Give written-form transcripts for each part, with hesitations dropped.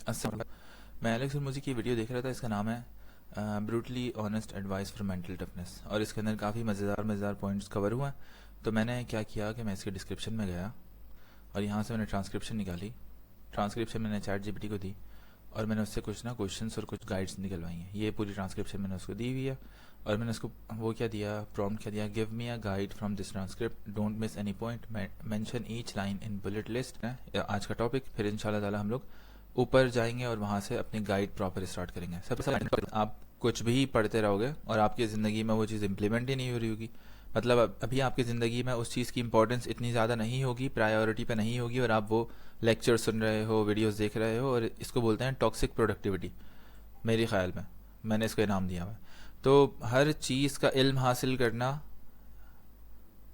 अस्सलाम। मैं एलेक्स मुझे की वीडियो देख रहा था। इसका नाम है brutally honest advice for mental toughness और इसके अंदर काफ़ी मज़ेदार पॉइंट्स कवर हुआ हैं। तो मैंने क्या किया कि मैं इसके डिस्क्रिप्शन में गया और यहाँ से मैंने ट्रांसक्रिप्शन निकाली। ट्रांसक्रिप्शन मैंने चैट जीपीटी को दी और मैंने उससे कुछ ना क्वेश्चंस और कुछ गाइड्स निकलवाई हैं। ये पूरी ट्रांसक्रिप्शन मैंने उसको दी हुई है और मैंने उसको वो क्या दिया, प्रॉम्प्ट क्या दिया, give me a guide from this transcript, don't miss any point, mention each line in bullet list है आज का टॉपिक। फिर इंशाल्लाह ताला हम लोग ऊपर जाएंगे और वहाँ से अपनी गाइड प्रॉपर स्टार्ट करेंगे। सबसे पहले आप कुछ भी पढ़ते रहोगे और आपकी ज़िंदगी में वो चीज़ इम्प्लीमेंट ही नहीं हो रही होगी, मतलब अभी आपकी ज़िंदगी में उस चीज़ की इंपॉर्टेंस इतनी ज़्यादा नहीं होगी, प्रायोरिटी पे नहीं होगी, और आप वो लेक्चर सुन रहे हो, वीडियोस देख रहे हो, और इसको बोलते हैं टॉक्सिक प्रोडक्टिविटी। मेरे ख्याल में मैंने इसको इनाम दिया हुआ है। तो हर चीज़ का इल्म हासिल करना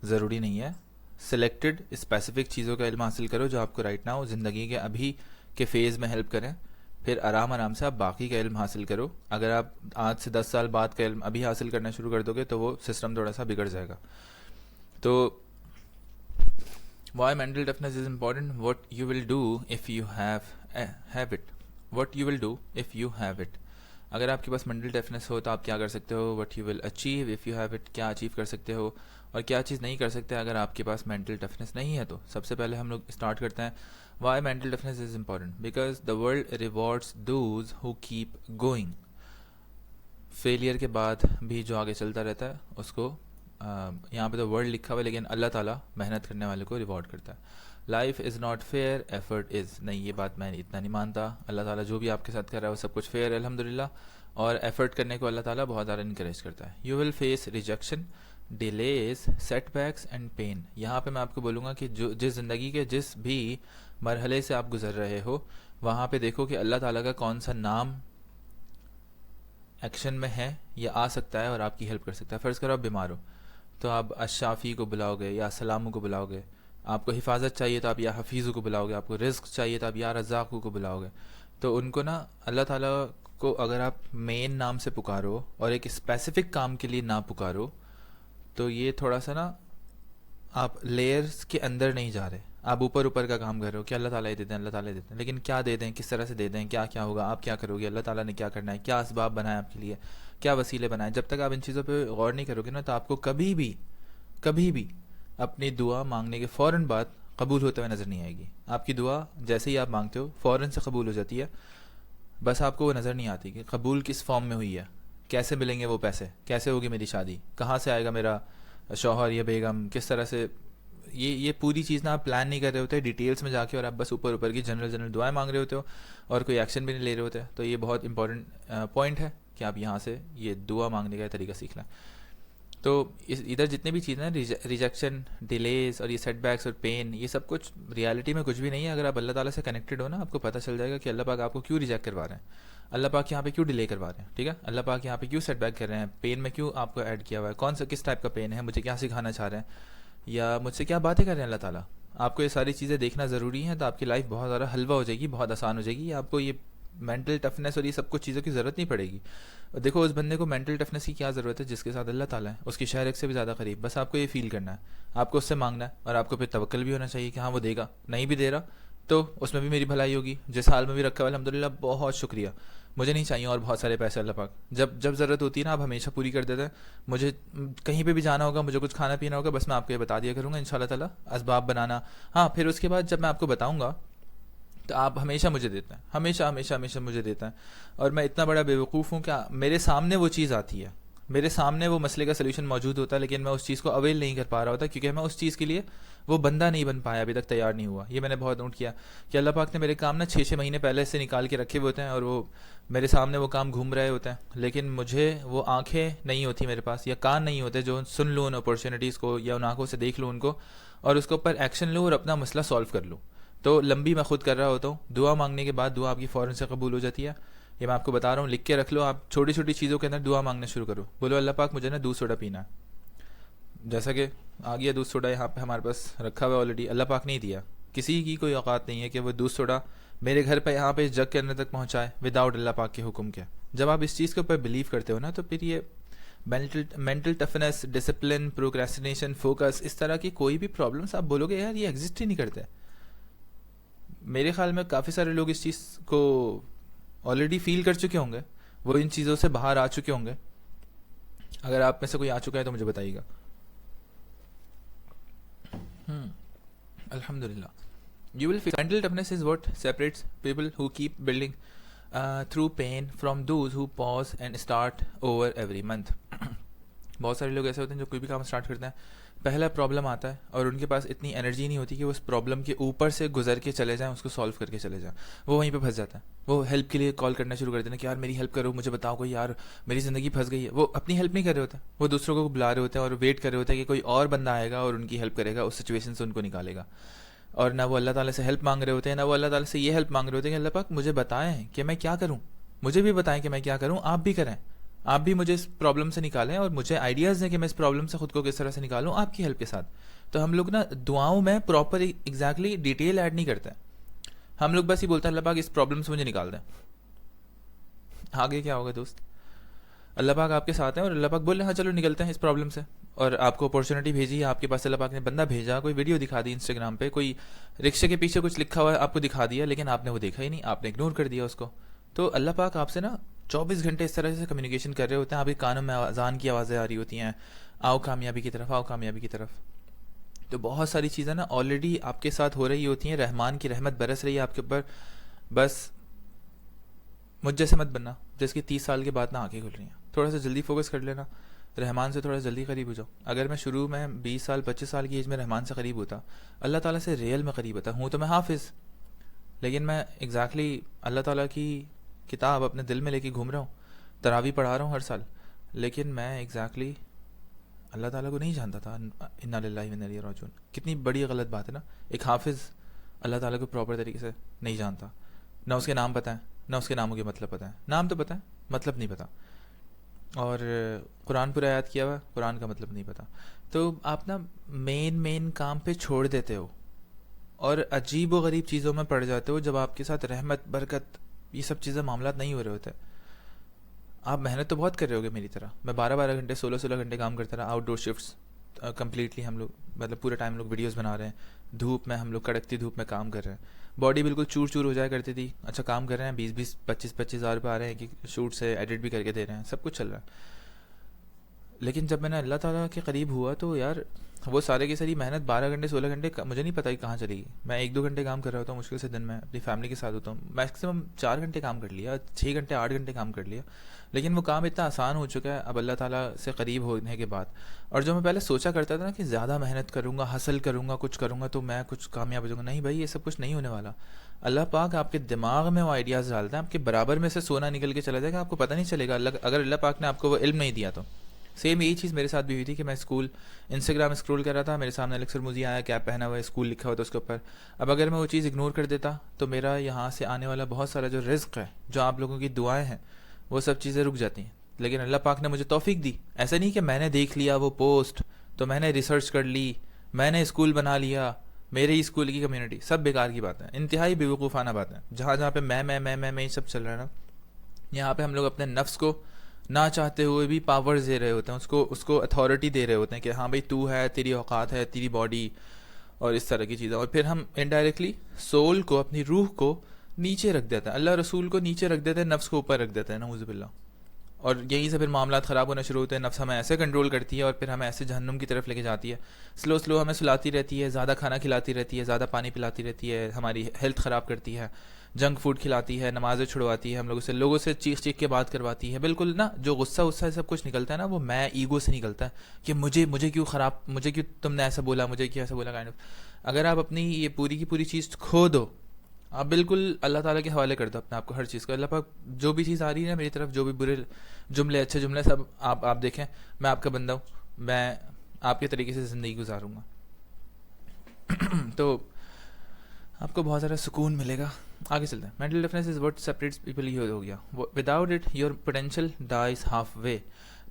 ज़रूरी नहीं है। सिलेक्टेड स्पेसिफिक चीज़ों का इल्म हासिल करो जो आपको राइट नाउ ज़िंदगी के अभी के फेज़ में हेल्प करें। फिर आराम आराम से आप बाकी का इल्म हासिल करो। अगर आप आज से 10 साल बाद का इल्म अभी हासिल करना शुरू कर दोगे तो वो सिस्टम थोड़ा सा बिगड़ जाएगा। तो why mental toughness is important, what you will do if you have it, what you will do if you have it। अगर आपके पास मेंटल टफनेस हो तो आप क्या कर सकते हो, what you will achieve if you have it, क्या अचीव कर सकते हो और क्या चीज़ नहीं कर सकते अगर आपके पास मेंटल टफनेस नहीं है। तो सबसे पहले हम लोग स्टार्ट करते हैं, why mental toughness is important, because the world rewards those who keep going. Failure के बाद भी जो आगे चलता रहता है उसको यहाँ पे तो वर्ल्ड लिखा हुआ है लेकिन अल्लाह ताला मेहनत करने वाले को रिवॉर्ड करता है। Life is not fair, effort is. नहीं, ये बात मैं इतना नहीं मानता। अल्लाह ताला जो भी आपके साथ कर रहा है वो सब कुछ फेयर है अल्हम्दुलिल्लाह, और एफर्ट करने को अल्लाह ताला बहुत ज़्यादा इनकरेज करता है। You will face rejection, delays, setbacks and pain. यहाँ पे मैं आपको बोलूँगा कि जो जिस ज़िंदगी के जिस भी मरहले से आप गुजर रहे हो वहाँ पे देखो कि अल्लाह ताला का कौन सा नाम एक्शन में है या आ सकता है और आपकी हेल्प कर सकता है। फ़र्ज़ करो आप बीमार हो तो आप अशाफ़ी को बुलाओगे या सलामू को बुलाओगे। आपको हिफाजत चाहिए तो आप या हफीज़ू को बुलाओगे। आपको रिस्क चाहिए तो आप या रज़ाक़ू को बुलाओगे। तो उनको ना अल्लाह ताला को अगर आप मेन नाम से पुकारो और एक स्पेसिफिक काम के लिए ना पुकारो तो ये थोड़ा सा ना आप लेयर्स के अंदर नहीं जा रहे। आप ऊपर ऊपर का काम कर रहे हो कि अल्लाह ताला ये देते हैं, अल्लाह ताला ये देते हैं, लेकिन क्या दे दें, किस तरह से दे दें, क्या क्या होगा, आप क्या करोगे, अल्लाह ताला ने क्या करना है, क्या असबाब बनाए आपके लिए, क्या वसीले बनाए। जब तक आप इन चीज़ों पे गौर नहीं करोगे ना तो आपको कभी भी अपनी दुआ मांगने के फ़ौरन बाद कबूल होते हुए नज़र नहीं आएगी। आपकी दुआ जैसे ही आप मांगते हो फ़ौरन से कबूल हो जाती है, बस आपको वो नज़र नहीं आती कि कबूल किस फॉर्म में हुई है, कैसे मिलेंगे वो पैसे, कैसे होगी मेरी शादी, कहाँ से आएगा मेरा शौहर या बेगम, किस तरह से। ये पूरी चीज़ ना आप प्लान नहीं कर रहे होते डिटेल्स में जाके, और आप बस ऊपर ऊपर की जनरल दुआएं मांग रहे होते हो और कोई एक्शन भी नहीं ले रहे होते। तो ये बहुत इंपॉर्टेंट पॉइंट है कि आप यहाँ से ये दुआ मांगने का तरीका सीख लें। तो इधर जितने भी चीज़ें हैं, रिजेक्शन, डिलेज और ये सेटबैक्स और पेन, ये सब कुछ रियलिटी में कुछ भी नहीं है। अगर आप अल्लाह ताला से कनेक्टेड हो ना, आपको पता चल जाएगा कि अल्लाह पाक आपको क्यों रिजेक्ट करवा रहे हैं, अल्लाह पाक यहाँ पे क्यों डिले करवा रहे हैं, ठीक है, अल्लाह पाक यहाँ पे क्यों सेटबैक कर रहे हैं, पेन में क्यों आपको ऐड किया हुआ है, कौन सा किस टाइप का पेन है, मुझे क्या सिखाना चाह रहे हैं या मुझसे क्या बातें कर रहे हैं अल्लाह ताला। आपको ये सारी चीज़ें देखना ज़रूरी है, तो आपकी लाइफ बहुत ज़्यादा हलवा हो जाएगी, बहुत आसान हो जाएगी। आपको ये मेंटल टफनेस और ये सब कुछ चीज़ों की ज़रूरत नहीं पड़ेगी। देखो उस बंदे को मेंटल टफनेस की क्या ज़रूरत है जिसके साथ अल्लाह ताला है, उसकी शहरक से भी ज़्यादा करीब। बस आपको ये फील करना है, आपको उससे मांगना है, और आपको फिर तवक्ल भी होना चाहिए कि हाँ वो देगा। नहीं भी दे रहा तो उसमें भी मेरी भलाई होगी। जिस हाल में भी रखा हुआ अल्हम्दुलिल्लाह, बहुत शुक्रिया, मुझे नहीं चाहिए और बहुत सारे पैसे। अल्लाह पाक जब जब ज़रूरत होती है ना आप हमेशा पूरी कर देते हैं। मुझे कहीं पे भी जाना होगा, मुझे कुछ खाना पीना होगा, बस मैं आपको ये बता दिया करूँगा इंशाल्लाह ताला, असबाब बनाना। हाँ, फिर उसके बाद जब मैं आपको बताऊँगा तो आप हमेशा मुझे देते हैं, हमेशा मुझे देता है। और मैं इतना बड़ा बेवकूफ़ हूँ क्या, मेरे सामने वो चीज़ आती है, मेरे सामने वो मसले का सलूशन मौजूद होता है, लेकिन मैं उस चीज़ को अवेल नहीं कर पा रहा होता क्योंकि मैं उस चीज़ के लिए वो बंदा नहीं बन पाया, अभी तक तैयार नहीं हुआ। ये मैंने बहुत नोट किया कि अल्लाह पाक ने मेरे काम ना 6-6 महीने पहले से निकाल के रखे हुए होते हैं और वो मेरे सामने वो काम घूम रहे होते हैं, लेकिन मुझे वो आंखें नहीं होती मेरे पास या कान नहीं होते जो सुन लूँ उन अपॉर्चुनिटीज़ को या उन आंखों से देख लूँ उनको और उसके ऊपर एक्शन लूँ और अपना मसला सॉल्व कर लूँ। तो लंबी मैं खुद कर रहा होता हूँ। दुआ मांगने के बाद दुआ आपकी फ़ौरन से कबूल हो जाती है। ये मैं आपको बता रहा हूँ, लिख के रख लो। आप छोटी छोटी चीज़ों के अंदर दुआ मांगना शुरू करो। बोलो अल्लाह पाक मुझे ना दूध सोडा पीना है, जैसा कि आ गया दूध सोडा यहाँ पे हमारे पास रखा हुआ ऑलरेडी। अल्लाह पाक नहीं दिया, किसी की कोई औकात नहीं है कि वो दूध सोडा मेरे घर पे यहाँ पे इस जग के अंदर तक पहुँचाए विदाउट अल्लाह पाक के हुक्म के। जब आप इस चीज़ के ऊपर बिलीव करते हो ना तो फिर ये mental toughness, discipline, procrastination, focus, इस तरह की कोई भी प्रॉब्लम्स आप बोलोगे यार ये एग्जिस्ट ही नहीं करते। मेरे ख्याल में काफ़ी सारे लोग इस चीज़ को ऑलरेडी फील कर चुके होंगे, वो इन चीज़ों से बाहर आ चुके होंगे। अगर आप में से कोई आ चुका है तो मुझे बताइएगा। हम्म, अल्हम्दुलिल्लाह। You will feel mental toughness is what separates people who keep building through pain from those who pause and start over every month. बहुत सारे लोग ऐसे होते हैं जो कोई भी काम स्टार्ट करते हैं, पहला प्रॉब्लम आता है और उनके पास इतनी एनर्जी नहीं होती कि वो उस प्रॉब्लम के ऊपर से गुजर के चले जाएं, उसको सॉल्व करके चले जाएं। वो वहीं पे फंस जाता है। वो हेल्प के लिए कॉल करना शुरू कर देते हैं कि यार मेरी हेल्प करो, मुझे बताओ कोई, यार मेरी ज़िंदगी फंस गई है। वो अपनी हेल्प नहीं कर रहे होते, वो दूसरों को बुला रहे होते हैं और वेट कर रहे होते हैं कि कोई और बंदा आएगा और उनकी हेल्प करेगा, उस सिचुएशन से उनको निकालेगा। और ना वो अल्लाह ताला से हेल्प मांग रहे होते हैं, ना वो अल्लाह ताला से ये हेल्प मांग रहे होते हैं कि अल्लाह पाक मुझे बताएं कि मैं क्या करूं, मुझे भी बताएं कि मैं क्या करूं, आप भी करें, आप भी मुझे इस प्रॉब्लम से निकालें और मुझे आइडियाज़ दें कि मैं इस प्रॉब्लम से खुद को किस तरह से निकालूं आपकी हेल्प के साथ। तो हम लोग ना दुआओं में प्रॉपर एग्जैक्टली डिटेल ऐड नहीं करते। हम लोग बस ये बोलते हैं अल्लाह पाक इस प्रॉब्लम से मुझे निकाल दें। आगे क्या होगा दोस्त? अल्लाह पाक आपके साथ हैं और अल्लाह पाक बोले हाँ चलो निकलते हैं इस प्रॉब्लम से, और आपको अपॉर्चुनिटी भेजी है आपके पास, अल्लाह पाक ने बंदा भेजा, कोई वीडियो दिखा दी इंस्टाग्राम पे, कोई रिक्शे के पीछे कुछ लिखा हुआ है आपको दिखा दिया, लेकिन आपने वो देखा ही नहीं, आपने इग्नोर कर दिया उसको। तो अल्लाह पाक आपसे ना 24 घंटे इस तरह से कम्युनिकेशन कर रहे होते हैं, आपके कानों में अजान की आवाज़ें आ रही होती हैं, आओ कामयाबी की तरफ, आओ कामयाबी की तरफ। तो बहुत सारी चीज़ें ना ऑलरेडी आपके साथ हो रही होती हैं, रहमान की रहमत बरस रही है आपके ऊपर। बस मुझ जैसे मत बनना जिसकी 30 साल के बाद ना आंखें खुल रही हैं, थोड़ा सा जल्दी फोकस कर लेना, रहमान से थोड़ा जल्दी करीब हो जाओ। अगर मैं शुरू में 20 साल 25 साल की एज में रहमान से करीब होता, अल्लाह ताला से रियल में करीब होता। हूँ तो मैं हाफिज़, लेकिन मैं एग्जैक्टली अल्लाह ताला की किताब अपने दिल में लेके घूम रहा हूँ, तरावी पढ़ा रहा हूँ हर साल, लेकिन मैं एग्जैक्टली अल्लाह ताला को नहीं जानता था। इन्ना लिल्लाहि व इन्ना इलैहि राजिऊन। कितनी बड़ी गलत बात है ना, एक हाफिज़ अल्लाह ताला को प्रॉपर तरीके से नहीं जानता, ना उसके नाम पता है, ना उसके नामों के मतलब पता है। नाम तो पता है, मतलब नहीं पता। और कुरान पूरा याद किया हुआ, कुरान का मतलब नहीं पता। तो आप ना मेन काम पे छोड़ देते हो और अजीब व गरीब चीज़ों में पड़ जाते हो जब आपके साथ रहमत बरकत ये सब चीज़ें मामलात नहीं हो रहे होते। आप मेहनत तो बहुत कर रहे होगे मेरी तरह, मैं 12 12 घंटे 16 16 घंटे काम करता रहा, आउटडोर शिफ्ट्स कम्प्लीटली हम लोग, मतलब पूरे टाइम लोग वीडियोस बना रहे हैं, धूप में हम लोग कड़कती धूप में काम कर रहे हैं, बॉडी बिल्कुल चूर चूर हो जाया करती थी। अच्छा काम कर रहे हैं, 20 20 25 25 हज़ार रुपये आ रहे हैं कि शूट से एडिट भी करके दे रहे हैं, सब कुछ चल रहा है। लेकिन जब मैंने अल्लाह ताला के करीब हुआ तो यार वो सारे की सारी मेहनत 12 घंटे 16 घंटे मुझे नहीं पता कि कहाँ चली गई। मैं 1 2 घंटे काम कर रहा होता हूँ मुश्किल से दिन में, अपनी फैमिली के साथ होता हूँ, मैक्सिमम 4 घंटे काम कर लिया, 6 घंटे 8 घंटे काम कर लिया, लेकिन वो काम इतना आसान हो चुका है अब अल्लाह ताला से करीब होने के बाद। और जो मैं पहले सोचा करता था ना कि ज़्यादा मेहनत करूँगा, हसल करूँगा, कुछ करूँगा तो मैं कुछ कामयाब हो जाऊँगा, नहीं भाई ये सब कुछ नहीं होने वाला। अल्लाह पाक आपके दिमाग में वो आइडियाज़ डालता है, आपके बराबर में से सोना निकल के चला जाएगा, आपको पता नहीं चलेगा। अगर अल्लाह पाक ने आपको वो इल्म नहीं दिया तो। सेम यही चीज़ मेरे साथ भी हुई थी कि मैं स्कूल इंस्टाग्राम स्क्रॉल कर रहा था, मेरे सामने अलेक्सर मुझे आया, कैप पहना हुआ है, स्कूल लिखा हुआ था उसके ऊपर। अब अगर मैं वो चीज़ इग्नोर कर देता तो मेरा यहाँ से आने वाला बहुत सारा जो रिस्क है, जो आप लोगों की दुआएं हैं, वो सब चीज़ें रुक जाती हैं। लेकिन अल्लाह पाक ने मुझे तौफीक दी। ऐसा नहीं कि मैंने देख लिया वो पोस्ट तो मैंने रिसर्च कर ली, मैंने स्कूल बना लिया, मेरे ही स्कूल की कम्युनिटी, सब बेकार की बात है, इंतहाई बेवकूफ़ाना बात है। जहाँ जहाँ पे मैं ये सब चल रहा है ना, यहाँ पे हम लोग अपने नफ्स को ना चाहते हुए भी पावर्स दे रहे होते हैं, उसको अथॉरिटी दे रहे होते हैं कि हाँ भाई तू है, तेरी औकात है, तेरी बॉडी और इस तरह की चीज़ें। और फिर हम इनडायरेक्टली सोल को, अपनी रूह को नीचे रख देते हैं, अल्लाह रसूल को नीचे रख देते हैं, नफ्स को ऊपर रख देते हैं, नऊज़ुबिल्लाह। और यहीं से फिर मामलात ख़राब होना शुरू होते हैं। नफ्स हमें ऐसे कंट्रोल करती है और फिर हमें ऐसे जहन्नुम की तरफ लेके जाती है। स्लो स्लो हमें सुलाती रहती है, ज़्यादा खाना खिलाती रहती है, ज़्यादा पानी पिलाती रहती है, हमारी हेल्थ ख़राब करती है, जंक फूड खिलाती है, नमाज़ें छुड़वाती है, हम लोगों से चीख के बात करवाती है। बिल्कुल ना, जो गुस्सा उस्सा सब कुछ निकलता है ना, वो मैं ईगो से निकलता है कि मुझे क्यों तुमने ऐसा बोला, मुझे क्यों ऐसा बोला, काइंड ऑफ। अगर आप अपनी ये पूरी की पूरी चीज़ खो दो, आप बिल्कुल अल्लाह ताला के हवाले कर दो अपने आप को, हर चीज़ को। अल्लाह पाक जो भी चीज़ आ रही है ना मेरी तरफ, जो भी बुरे जुमले अच्छे जुमले सब आप देखें, मैं आपका बंदा हूँ, मैं आपके तरीके से ज़िंदगी गुजारूँगा। तो आपको बहुत सारा सुकून मिलेगा। आगे चलते हैं। Mental difference is what separates people, ये हो गया। Without it your potential dies half way,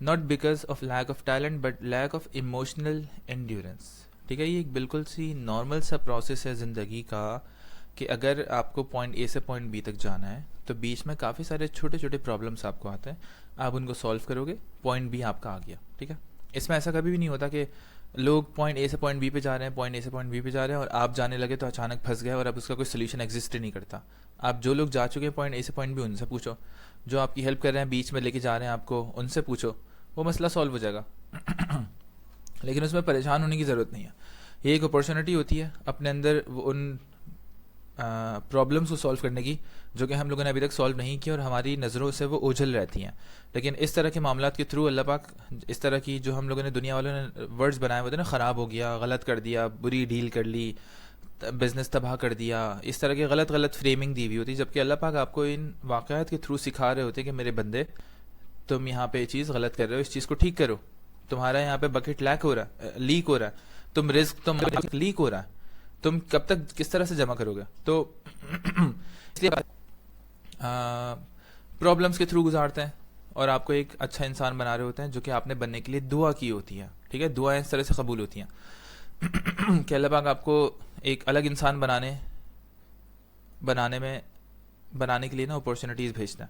not because of lack of talent but lack of emotional endurance. ठीक है, ये एक बिल्कुल सी नॉर्मल सा प्रोसेस है ज़िंदगी का कि अगर आपको पॉइंट ए से पॉइंट बी तक जाना है तो बीच में काफ़ी सारे छोटे छोटे प्रॉब्लम्स आपको आते हैं, आप उनको सॉल्व करोगे, पॉइंट बी आपका आ गया। ठीक है, इसमें ऐसा कभी भी नहीं होता कि लोग पॉइंट ए से पॉइंट बी पे जा रहे हैं, पॉइंट ए से पॉइंट बी पे जा रहे हैं, और आप जाने लगे तो अचानक फंस गए और अब उसका कोई सोल्यूशन एग्जिस्ट ही नहीं करता। आप जो लोग जा चुके हैं पॉइंट ए से पॉइंट बी, उनसे पूछो। जो आपकी हेल्प कर रहे हैं, बीच में लेके जा रहे हैं आपको, उनसे पूछो, वो मसला सॉल्व हो जाएगा। लेकिन उसमें परेशान होने की ज़रूरत नहीं है। ये एक अपॉर्चुनिटी होती है अपने अंदर उन प्रॉब्लम्स को सॉल्व करने की जो कि हम लोगों ने अभी तक सॉल्व नहीं की और हमारी नज़रों से वो ओझल रहती हैं। लेकिन इस तरह के मामलात के थ्रू अल्लाह पाक इस तरह की, जो हम लोगों ने, दुनिया वालों ने वर्ड्स बनाए हुए थे ना, ख़राब हो गया, गलत कर दिया, बुरी डील कर ली, बिज़नेस तबाह कर दिया, इस तरह की गलत गलत फ्रेमिंग दी हुई होती, जबकि अल्लाह पाक आपको इन वाक़यात के थ्रू सिखा रहे होते कि मेरे बंदे, तुम यहाँ पे ये चीज़ गलत कर रहे हो, इस चीज़ को ठीक करो। तुम्हारा यहाँ पे बकेट लीक हो रहा है, तुम लीक हो रहा है, तुम कब तक किस तरह से जमा करोगे? तो इसलिए प्रॉब्लम्स के थ्रू गुजारते हैं और आपको एक अच्छा इंसान बना रहे होते हैं जो कि आपने बनने के लिए दुआ की होती है। ठीक है, दुआएं इस तरह से कबूल होती हैं कि अल्लाह पाक आपको एक अलग इंसान बनाने के लिए ना अपॉर्चुनिटीज़ भेजता है।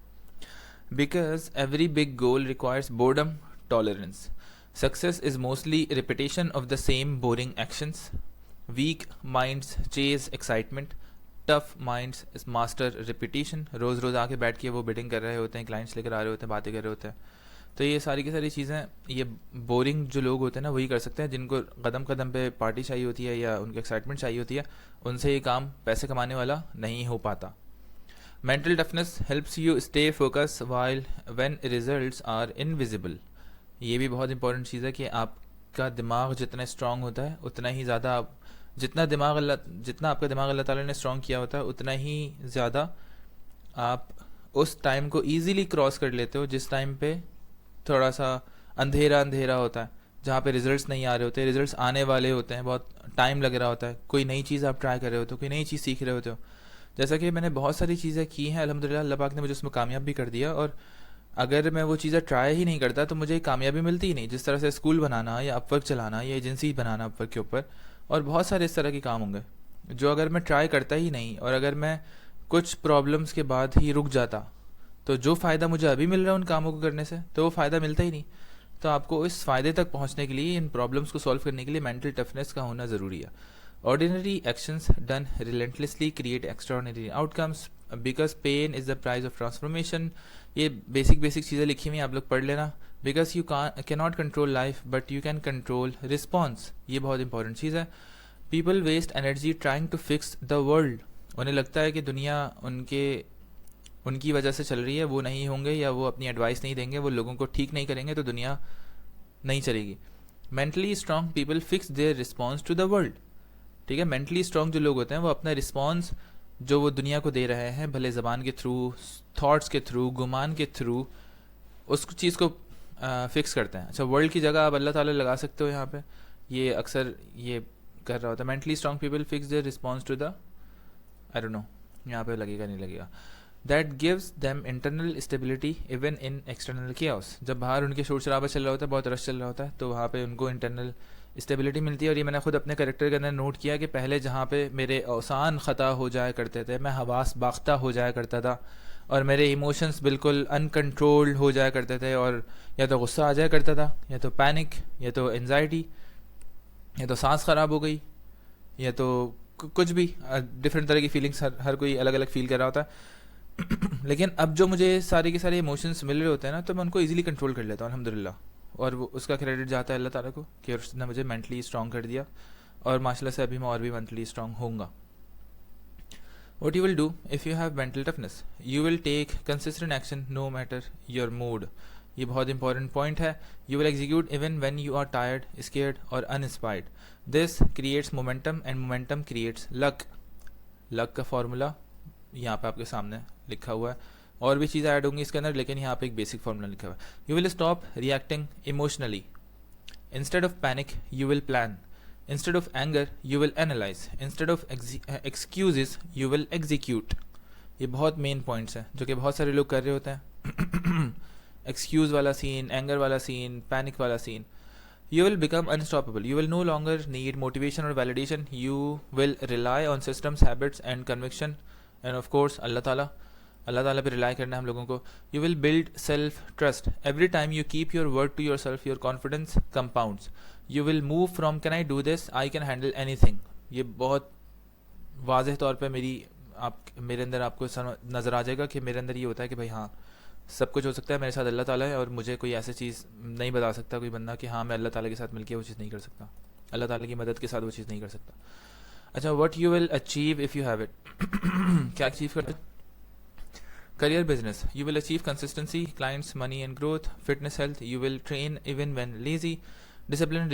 Because every big goal requires boredom tolerance. Success is mostly repetition of the same boring actions. Weak minds chase excitement, tough minds is master repetition. रोज़ रोज़ आके बैठ के वो बिडिंग कर रहे होते हैं, क्लाइंट्स लेकर आ रहे होते हैं, बातें कर रहे होते हैं। तो ये सारी की सारी चीज़ें, ये बोरिंग जो लोग होते हैं ना वही कर सकते हैं, जिनको कदम कदम पे पार्टी चाहिए होती है या उनको एक्साइटमेंट चाहिए होती है। उनसे ये काम पैसे कमाने वाला नहीं हो पाता। Mental toughness helps you stay focus while when results are invisible. ये भी बहुत इंपॉर्टेंट चीज़ है कि आपका दिमाग जितना स्ट्रांग होता है उतना ही ज़्यादा जितना आपका दिमाग अल्लाह ताला ने स्ट्रांग किया होता है उतना ही ज़्यादा आप उस टाइम को ईजीली क्रॉस कर लेते हो जिस टाइम पे थोड़ा सा अंधेरा होता है, जहाँ पे रिजल्ट्स नहीं आ रहे होते, रिजल्ट्स आने वाले होते हैं, बहुत टाइम लग रहा होता है, कोई नई चीज़ आप ट्राई कर रहे होते हो, कोई नई चीज़ सीख रहे होते हो। जैसा कि मैंने बहुत सारी चीज़ें की हैं, अल्हम्दुलिल्लाह अल्लाह पाक ने मुझे उसमें कामयाब भी कर दिया, और अगर मैं वो चीज़ें ट्राई ही नहीं करता तो मुझे कामयाबी मिलती ही नहीं। जिस तरह से स्कूल बनाना या अपवर्क चलाना या एजेंसी बनाना अपवर्क के ऊपर, और बहुत सारे इस तरह के काम होंगे जो अगर मैं ट्राई करता ही नहीं और अगर मैं कुछ प्रॉब्लम्स के बाद ही रुक जाता, तो जो फ़ायदा मुझे अभी मिल रहा है उन कामों को करने से, तो वो फ़ायदा मिलता ही नहीं। तो आपको इस फ़ायदे तक पहुंचने के लिए, इन प्रॉब्लम्स को सॉल्व करने के लिए मेंटल टफनेस का होना ज़रूरी है। Ordinary actions done relentlessly create extraordinary outcomes because pain is the price of transformation. ये बेसिक चीज़ें लिखी हुई हैं, आप लोग पढ़ लेना। Because you can not control life but you can control response. ये बहुत इंपॉर्टेंट चीज़ है। People waste energy trying to fix the world. उन्हें लगता है कि दुनिया उनकी वजह से चल रही है, वो नहीं होंगे या वो अपनी एडवाइस नहीं देंगे, वो लोगों को ठीक नहीं करेंगे तो दुनिया नहीं चलेगी। Mentally strong people fix their response to the world. ठीक है, मेंटली स्ट्रांग जो लोग होते हैं वो अपना रिस्पॉन्स जो वो दुनिया को दे रहे हैं, भले ज़बान के थ्रू, थॉट्स के थ्रू, गुमान के थ्रू, उस चीज़ को फिक्स करते हैं। अच्छा, वर्ल्ड की जगह आप अल्लाह ताला लगा सकते हो यहाँ पे, ये अक्सर ये कर रहा होता है। Mentally strong people fix their response to the, I don't know यहाँ पे लगेगा नहीं लगेगा, that gives them internal stability even in external chaos। जब बाहर उनके शोर शराबा चल रहा होता है, बहुत रश चल रहा होता है, तो वहाँ पे उनको इंटरनल स्टेबिलिटी मिलती है। और ये मैंने खुद अपने कैरेक्टर के अंदर नोट किया कि पहले जहाँ पे मेरे औसान ख़ता हो जाया करते थे, मैं हवास बाख्ता हो जाया करता था और मेरे इमोशंस बिल्कुल अनकंट्रोल्ड हो जाया करते थे, और या तो गुस्सा आ जाया करता था, या तो पैनिक, या तो एनजाइटी, या तो सांस ख़राब हो गई, या तो कुछ भी डिफरेंट तरह की फीलिंग्स हर कोई अलग अलग फील कर रहा होता है। लेकिन अब जो मुझे सारे के सारे इमोशंस मिल रहे होते हैं ना, तो मैं उनको इजीली कंट्रोल कर लेता हूँ अल्हम्दुलिल्लाह, और वो उसका क्रेडिट जाता है अल्लाह ताला को कि उसने मुझे मेंटली स्ट्रांग कर दिया, और माशाल्लाह से अभी मैं और भी मेंटली स्ट्रांग होऊंगा। What you will do if you have mental toughness? You will take consistent action no matter your mood. ये बहुत इंपॉर्टेंट पॉइंट है। You will execute even when you are tired, scared or uninspired. This creates momentum and momentum creates luck. luck का formula यहाँ पे आपके सामने लिखा हुआ है, और भी चीज़ें ऐड होंगी इसके अंदर, लेकिन यहाँ पे एक बेसिक फॉर्मूला लिखा हुआ है। You will stop reacting emotionally. Instead of panic, you will plan. Instead of anger, you will analyze. Instead of excuses, you will execute. ये बहुत मेन पॉइंट्स हैं जो कि बहुत सारे लोग कर रहे होते हैं। एक्सक्यूज़ वाला सीन, एंगर वाला सीन, पैनिक वाला scene. You will become unstoppable. You will no longer need motivation or validation. You will rely on systems, habits and conviction. And of course, अल्लाह ताला पे रिलाई करना है हम लोगों को। You will build self trust. Every time you keep your word to yourself, your confidence compounds. You will move from can I do this, I can handle any thing. ये बहुत वाजह तौर पे मेरे अंदर आपको नज़र आ जाएगा कि मेरे अंदर ये होता है कि भाई हाँ, सब कुछ हो सकता है, मेरे साथ अल्लाह ताला है और मुझे कोई ऐसी चीज़ नहीं बता सकता कोई बंदा कि हाँ मैं अल्लाह ताला के साथ मिलके वो चीज़ नहीं कर सकता, अल्लाह ताला की मदद के साथ वो चीज़ नहीं कर सकता। अच्छा, what you will achieve if you have it, क्या अचीव करते? Career business, you will achieve consistency, clients, money and growth, fitness, health, you will train even when lazy, discipline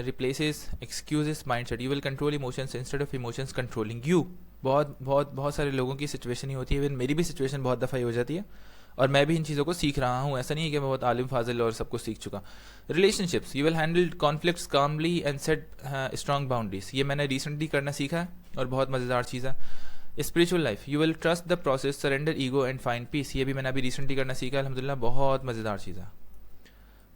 replaces excuses mindset, you will control emotions instead of emotions controlling you। बहुत सारे लोगों की situation ही होती है, even मेरी भी situation बहुत दफ़ा ही हो जाती है और मैं भी इन चीज़ों को सीख रहा हूँ, ऐसा नहीं है कि मैं बहुत आलिम फाजिल और सब कुछ सीख चुका। Relationships, you will handle conflicts calmly and set strong boundaries, ये मैंने रिसेंटली करना सीखा है और बहुत मज़ेदार चीज़ है। Spiritual life, you will trust the process, surrender ego and find peace, ये भी मैंने अभी रिसेंटली करना सीखा है, अल्हम्दुलिल्लाह बहुत मज़ेदार चीज़ है,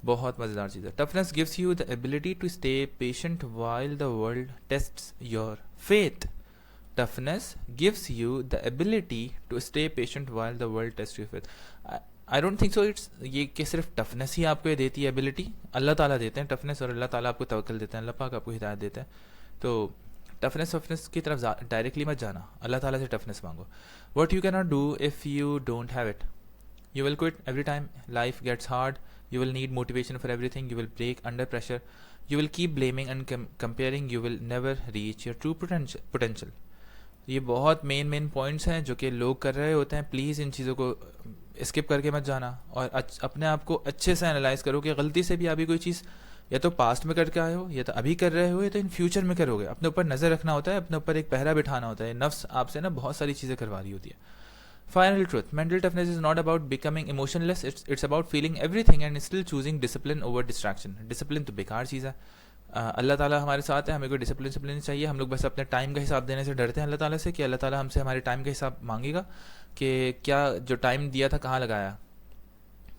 बहुत मज़ेदार चीज़ है। Toughness gives you the ability to stay patient while the world tests your faith, toughness gives you the ability to stay patient while the world test your faith. I don't think so it's ये कि सिर्फ toughness ही आपको ये देती है ability, अल्लाह ताला देते हैं टफनेस और अल्लाह ताला आपको तवक्कल देते हैं, अल्लाह पाक आपको हिदायत देते हैं। तो टफनेस की तरफ डायरेक्टली मत जाना, अल्लाह ताला से टफनेस मांगो। What you can not do if you don't have it, you will quit every time life gets hard, you will need motivation for everything, you will break under pressure, you will keep blaming and comparing, you will never reach your true potential। ये बहुत main points हैं जो कि लोग कर रहे होते हैं, प्लीज़ इन चीज़ों को स्किप करके मत जाना और अपने आप को अच्छे से एनालाइज करो कि गलती से भी अभी कोई चीज़ या तो पास्ट में करके आए हो या तो अभी कर रहे हो या तो इन फ्यूचर में करोगे। अपने ऊपर नज़र रखना होता है, अपने ऊपर एक पहरा बिठाना होता है, नफ्स आपसे ना बहुत सारी चीज़ें करवा रही होती है। Final truth, mental toughness is not about becoming emotionless, it's about feeling everything and still choosing discipline over distraction। Discipline तो बेकार चीज़ है, अल्लाह ताला हमारे साथ है, हमें कोई डिसिप्लिन चाहिए, हम लोग बस अपने टाइम का हिसाब देने से डरते हैं अल्लाह ताला से कि अल्लाह ताला हमसे हमारे टाइम का हिसाब मांगेगा कि क्या जो टाइम दिया था कहाँ लगाया।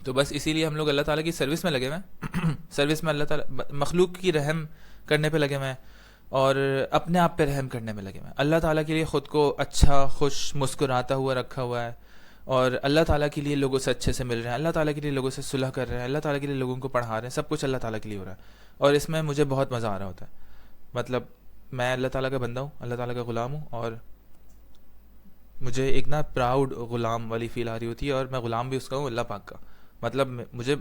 तो बस इसीलिए हम लोग अल्लाह ताला की सर्विस में लगे हुए हैं सर्विस में अल्लाह ताला मखलूक की रहम करने पे लगे हुए हैं और अपने आप पे रहम करने में लगे हुए हैं। अल्लाह ताला के लिए ख़ुद को अच्छा खुश मुस्कुराता हुआ रखा हुआ है और अल्लाह ताला के लिए लोगों से अच्छे से मिल रहे हैं, अल्लाह ताला के लिए लोगों से सुलह कर रहे हैं, अल्लाह ताला के लिए लोगों को पढ़ा रहे हैं, सब कुछ अल्लाह ताला के लिए हो रहा है और इसमें मुझे बहुत मज़ा आ रहा होता है। मतलब मैं अल्लाह ताला का बंदा हूँ, अल्लाह ताला का ग़ुलाम हूँ और मुझे एक ना प्राउड ग़ुलाम वाली फ़ील आ रही होती है और मैं ग़ुलाम भी उसका हूँ अल्लाह पाक का। मतलब मुझे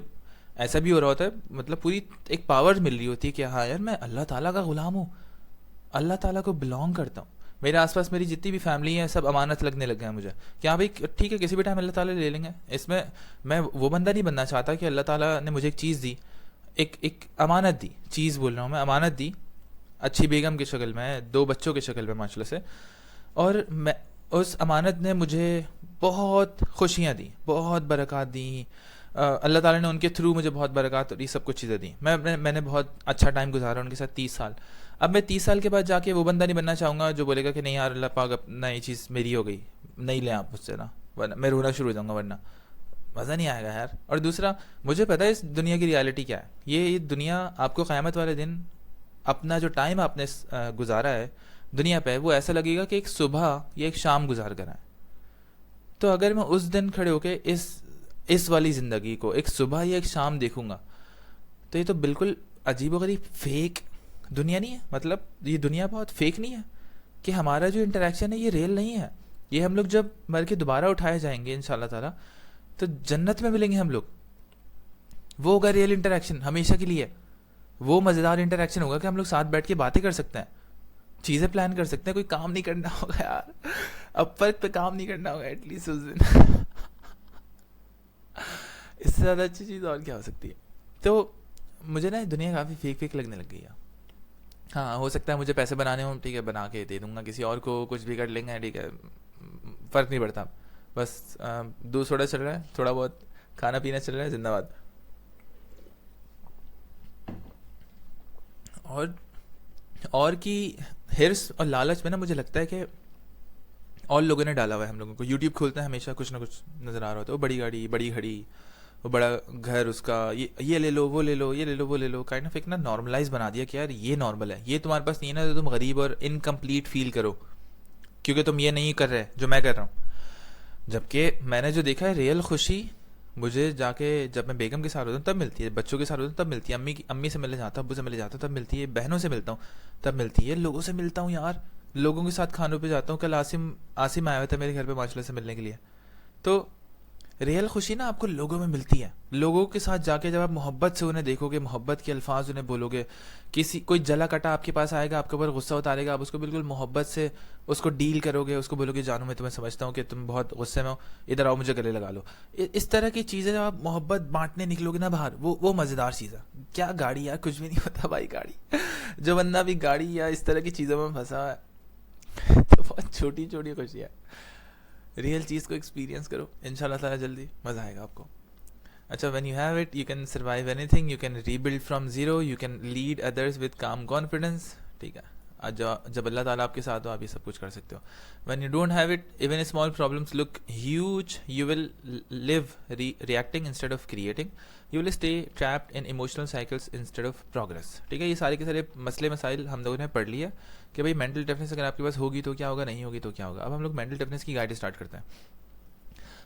ऐसा भी हो रहा होता है, मतलब पूरी एक पावर मिल रही होती है कि हाँ यार मैं अल्लाह ताला का ग़ुलाम हूँ, अल्लाह ताला को बिलोंग करता हूँ। मेरे आसपास मेरी जितनी भी फैमिली है सब अमानत लगने लग गए हैं मुझे कि हाँ भाई ठीक है किसी भी टाइम अल्लाह ताला ले लेंगे। इसमें मैं वो बंदा नहीं बनना चाहता कि अल्लाह ताला ने मुझे एक चीज़ दी, एक अमानत दी, चीज़ बोल रहा हूँ मैं, अमानत दी अच्छी बेगम की शक्ल में, 2 बच्चों की शक्ल में माशाल्लाह से, और मैं उस अमानत ने मुझे बहुत खुशियाँ दी, बहुत बरक़ात दी, अल्लाह ताला ने उनके थ्रू मुझे बहुत बरक़ात और ये सब कुछ चीज़ें दी। मैंने बहुत अच्छा टाइम गुजारा उनके साथ 30 साल। अब मैं 30 साल के बाद जाके वो बंदा नहीं बनना चाहूँगा जो बोलेगा कि नहीं यार अल्लाह पाक अब नई चीज़ मेरी हो गई, नहीं लें आप मुझसे ना, वरना मैं रोना शुरू हो जाऊँगा, वरना मज़ा नहीं आएगा यार। और दूसरा मुझे पता है इस दुनिया की रियलिटी क्या है, ये दुनिया आपको क़यामत वाले दिन अपना जो टाइम आपने गुजारा है दुनिया पे वो ऐसा लगेगा कि एक सुबह या एक शाम गुजार कर आए। तो अगर मैं उस दिन खड़े होके इस वाली ज़िंदगी को एक सुबह या एक शाम देखूँगा तो ये तो बिल्कुल अजीबोगरीब फेक दुनिया नहीं है। मतलब ये दुनिया बहुत फेक नहीं है कि हमारा जो इंटरेक्शन है ये रियल नहीं है। ये हम लोग जब मर के दोबारा उठाए जाएंगे इंशाल्लाह ताला तो जन्नत में मिलेंगे हम लोग, वो होगा रियल इंटरेक्शन हमेशा के लिए। वो मज़ेदार इंटरेक्शन होगा कि हम लोग साथ बैठ के बातें कर सकते हैं, चीज़ें प्लान कर सकते हैं, कोई काम नहीं करना होगा यार, अब वर्क पे काम नहीं करना होगा एटलीस्ट उस दिन इससे ज़्यादा अच्छी चीज़ और क्या हो सकती है। तो मुझे ना दुनिया काफ़ी फेक लगने लग गई है। हाँ हो सकता है मुझे पैसे बनाने हो, ठीक है बना के दे दूंगा किसी और को, कुछ भी कर लेंगे, ठीक है फ़र्क नहीं पड़ता, बस दूध सोडा चल रहा है, थोड़ा बहुत खाना पीना चल रहा है, जिंदाबाद। और की हिर्स और लालच में ना मुझे लगता है कि और लोगों ने डाला हुआ है हम लोगों को। यूट्यूब खोलते हैं हमेशा कुछ ना कुछ नज़र आ रहा होता है, वो बड़ी गाड़ी, बड़ी घड़ी, वो बड़ा घर, उसका ये ले लो, वो ले लो, ये ले लो, वो ले लो, काइंड ऑफ एक ना नॉर्मलाइज बना दिया कि यार ये नॉर्मल है, ये तुम्हारे पास नहीं है ना तो तुम गरीब और इनकम्प्लीट फील करो क्योंकि तुम ये नहीं कर रहे जो मैं कर रहा हूँ। जबकि मैंने जो देखा है रियल खुशी मुझे जाके जब मैं बेगम के साथ होता हूँ तब मिलती है, बच्चों के साथ होता हूँ तब मिलती है, अम्मी से मिलने जाता हूँ, अब्बू से मिलने जाता हूँ तब मिलती है, बहनों से मिलता हूँ तब मिलती है, लोगों से मिलता हूँ यार, लोगों के साथ खानों पे जाता हूँ। कल आसिम आसिम आया हुआ था मेरे घर पे माशाल्लाह से मिलने के लिए। तो रियल खुशी ना आपको लोगों में मिलती है। लोगों के साथ जाके जब आप मोहब्बत से उन्हें देखोगे, मोहब्बत के अल्फाज उन्हें बोलोगे, कोई जला कटा आपके पास आएगा, आपके ऊपर गुस्सा उतारेगा, आप उसको बिल्कुल मोहब्बत से उसको डील करोगे, उसको बोलोगे जानू मैं तुम्हें समझता हूँ कि तुम बहुत गुस्से में हो, इधर आओ मुझे गले लगा लो। इस तरह की चीज़ें जब आप मोहब्बत बांटने निकलोगे ना बाहर, वो मज़ेदार चीज़ है। क्या गाड़ी यार, कुछ भी नहीं होता भाई गाड़ी। जो बंदा भी गाड़ी या इस तरह की चीज़ों में फंसा है तो बहुत छोटी छोटी खुशियाँ, रियल चीज़ को एक्सपीरियंस करो, इंशाल्लाह ताला जल्दी मज़ा आएगा आपको। अच्छा, when you have it you can survive anything, you can rebuild from zero, you can lead others with काम कॉन्फिडेंस। ठीक है, आज जब अल्लाह ताला आपके साथ हो आप ये सब कुछ कर सकते हो। When you don't have it even small problems look huge, you will live reacting instead of creating, you will stay trapped in emotional cycles instead of progress. ठीक है, ये सारे के सारे मसले मसाइल हम लोगों ने पढ़ लिया कि भाई मेंटल टफनेस अगर आपके पास होगी तो क्या होगा, नहीं होगी तो क्या होगा। अब हम लोग मेंटल टफनेस की गाइड स्टार्ट करते हैं।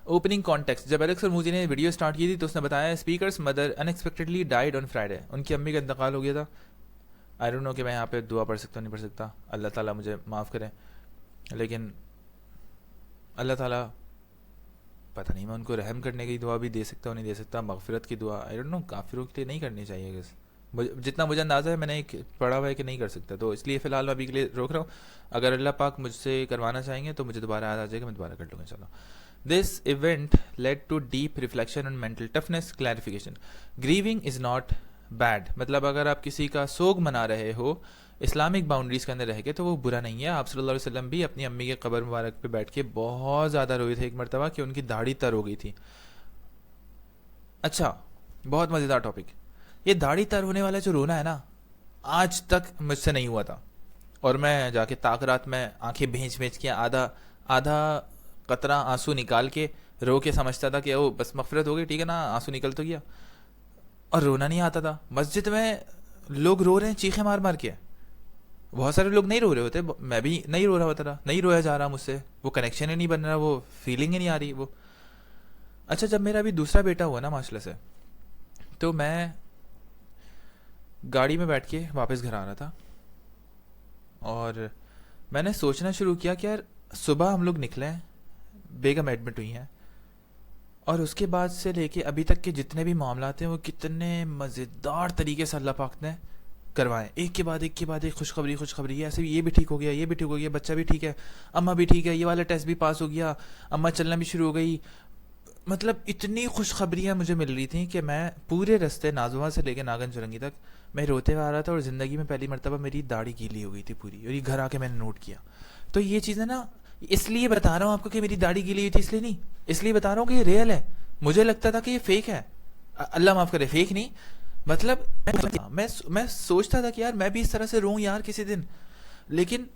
ओपनिंग कॉन्टेक्स्ट, जब एलेक्स मुर्मू ने वीडियो स्टार्ट की थी तो उसने बताया speakers mother unexpectedly died on Friday, उनकी अम्मी का इंतकाल हो गया था। आई डोंट नो कि मैं यहाँ पे दुआ पढ़ सकता हूँ नहीं पढ़ सकता, अल्लाह ताला मुझे माफ़ करें, लेकिन अल्लाह ताला पता नहीं, मैं उनको रहम करने की दुआ भी दे सकता हूँ नहीं दे सकता, मगफिरत की दुआ आई डोंट नो, काफिरों के लिए नहीं करनी चाहिए गैस, जितना मुझे अंदाज़ा है मैंने एक पढ़ा हुआ है कि नहीं कर सकता, तो इसलिए फ़िलहाल मैं अभी के लिए रोक रहा हूँ। अगर अल्लाह पाक मुझसे करवाना चाहेंगे तो मुझे दोबारा याद आ जाएगा, मैं दोबारा कर लूँगा। चलो, this event led to deep reflection on mental toughness, clarification, grieving is not bad, मतलब अगर आप किसी का सोग मना रहे हो इस्लामिक बाउंड्रीज़ के अंदर रह के तो वो बुरा नहीं है। आप सल्लल्लाहु अलैहि वसल्लम भी अपनी अम्मी के कब्र मुबारक पे बैठ के बहुत ज़्यादा रोए थे एक मरतबा कि उनकी दाढ़ी तर हो गई थी। अच्छा, बहुत मज़ेदार टॉपिक, ये दाढ़ी तर होने वाला जो रोना है ना, आज तक मुझसे नहीं हुआ था, और मैं जाके ताकरात में आंखें भेज भेज के आधा आधा कतरा आंसू निकाल के रो के समझता था कि ओ बस मफरत हो गई, ठीक है ना, आंसू निकल तो गया, और रोना नहीं आता था। मस्जिद में लोग रो रहे हैं चीखें मार मार के, बहुत सारे लोग नहीं रो रहे होते, मैं भी नहीं रो रहा होता था, नहीं रोया जा रहा मुझसे, वो कनेक्शन ही नहीं बन रहा, वो फीलिंग ही नहीं आ रही वो। अच्छा, जब मेरा अभी दूसरा बेटा हुआ ना माशाल्लाह से, तो मैं गाड़ी में बैठ के वापस घर आ रहा था और मैंने सोचना शुरू किया कि यार सुबह हम लोग निकले हैं, बेगम एडमिट हुई हैं, और उसके बाद से लेके अभी तक के जितने भी मामला हैं वो कितने मज़ेदार तरीके से अल्लाह पाक ने करवाएं, एक के बाद एक के बाद एक खुशखबरी, ऐसे ये भी ठीक हो गया, ये भी ठीक हो गया, बच्चा भी ठीक है, अम्मा भी ठीक है, ये वाला टेस्ट भी पास हो गया, अम्मा चलना भी शुरू हो गई। मतलब इतनी खुशखबरियाँ मुझे मिल रही थी कि मैं पूरे रास्ते नाजुमा से लेकर नागन चुरंगी तक मैं रोते हुए आ रहा था, और ज़िंदगी में पहली मरतबा मेरी दाढ़ी गीली हो गई थी पूरी, और ये घर आके मैंने नोट किया। तो ये चीज़ें ना, इसलिए बता रहा हूँ आपको कि मेरी दाढ़ी गीली हुई थी इसलिए नहीं, इसलिए बता रहा हूँ कि ये रियल है। मुझे लगता था कि ये फेक है, अल्लाह माफ़ करे, फेक नहीं, मतलब मैं सोचता था कि यार मैं भी इस तरह से रोऊं यार किसी दिन, लेकिन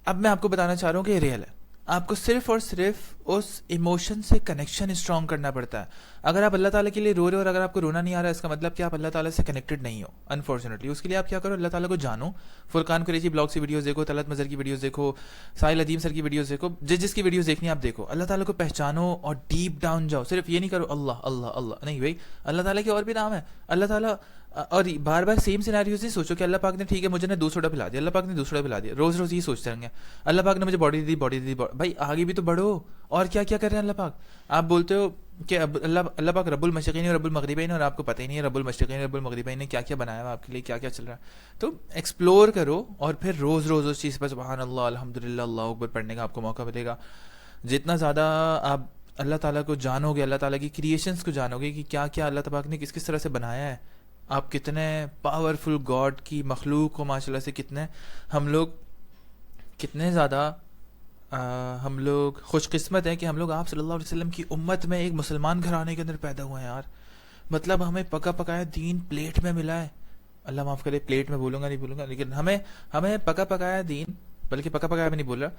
अब मैं आपको बताना चाह रहा हूँ कि ये रियल है। आपको सिर्फ और सिर्फ उस इमोशन से कनेक्शन स्ट्रॉन्ग करना पड़ता है। अगर आप अल्लाह ताला के लिए रो रहे हो और अगर आपको रोना नहीं आ रहा है, इसका मतलब कि आप अल्लाह ताला से कनेक्टेड नहीं हो अनफॉर्चुनेटली। उसके लिए आप क्या करो, अल्लाह ताला को जानो, फुरकान कुरैशी ब्लॉग की वीडियोस देखो, तलत मज़हर की वीडियोस देखो, साहिल अदीम सर की वीडियोस देखो, जिसकी वीडियोस देखनी आप देखो, अल्लाह ताला को पहचानो और डीप डाउन जाओ। सिर्फ ये नहीं करो अल्लाह अल्लाह अल्लाह, नहीं भाई, अल्लाह ताला के और भी नाम है, अल्लाह ताला। और बार बार सेम सिनेरियोस नहीं सोचो कि अल्लाह पाक ने ठीक है मुझे ने दूध सोडा पिला दिया, अल्लाह पाक ने दूध सोडा पिला दिया, रोज रोज ये सोचते रहेंगे अल्लाह पाक ने मुझे बॉडी दी भाई आगे भी तो बढ़ो, और क्या क्या कर रहे हैं अल्लाह पाक। आप बोलते हो कि अल्लाह पाक रब्बुल मशरिक़ैन और रब्बुल मग़रिबैन, और आपको पता ही नहीं है रब्बुल मशरिक़ैन रब्बुल मग़रिबैन ने क्या क्या बनाया हुआ आपके लिए, क्या क्या चल रहा है। तो एक्सप्लोर करो और फिर रोज रोज उस चीज़ पर सुबहान अल्लाह अल्हम्दुलिल्लाह अल्लाहु अकबर पढ़ने का आपको मौका मिलेगा। जितना ज़्यादा आप अल्लाह ताला को जानोगे, अल्लाह ताला की क्रिएशंस को जानोगे कि क्या क्या अल्लाह पाक ने किस किस तरह से बनाया है, आप कितने पावरफुल गॉड की मखलूक को माशाल्लाह से कितने ज़्यादा हम लोग खुशकिस्मत हैं कि हम लोग आप सल्लल्लाहु अलैहि वसल्लम की उम्मत में एक मुसलमान घराने के अंदर पैदा हुए हैं यार। मतलब हमें पका पकाया दीन प्लेट में मिला है, अल्लाह माफ़ करे प्लेट में बोलूँगा नहीं बोलूँगा, लेकिन हमें पका पकाया दीन, बल्कि पका पकाया भी नहीं बोल रहा,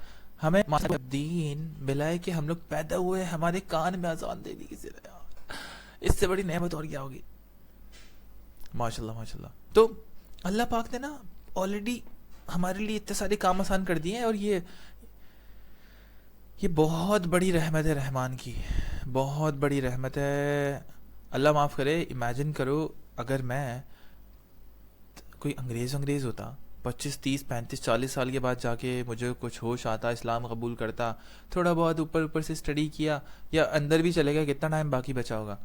हमें दीन मिला है कि हम लोग पैदा हुए, हमारे कान में अजान दे दी किसी ने यार, इससे बड़ी नेमत और क्या होगी। माशाल्लाह माशाल्लाह। तो अल्लाह पाक ने ना ऑलरेडी हमारे लिए इतने सारे काम आसान कर दिए हैं, और ये बहुत बड़ी रहमत है रहमान की। बहुत बड़ी रहमत है। अल्लाह माफ़ करे, इमेजिन करो अगर मैं कोई अंग्रेज़ होता, 25 30 35 40 साल के बाद जाके मुझे कुछ होश आता, इस्लाम कबूल करता, थोड़ा बहुत ऊपर ऊपर से स्टडी किया या अंदर भी चले गया, कितना टाइम बाकी बचा होगा।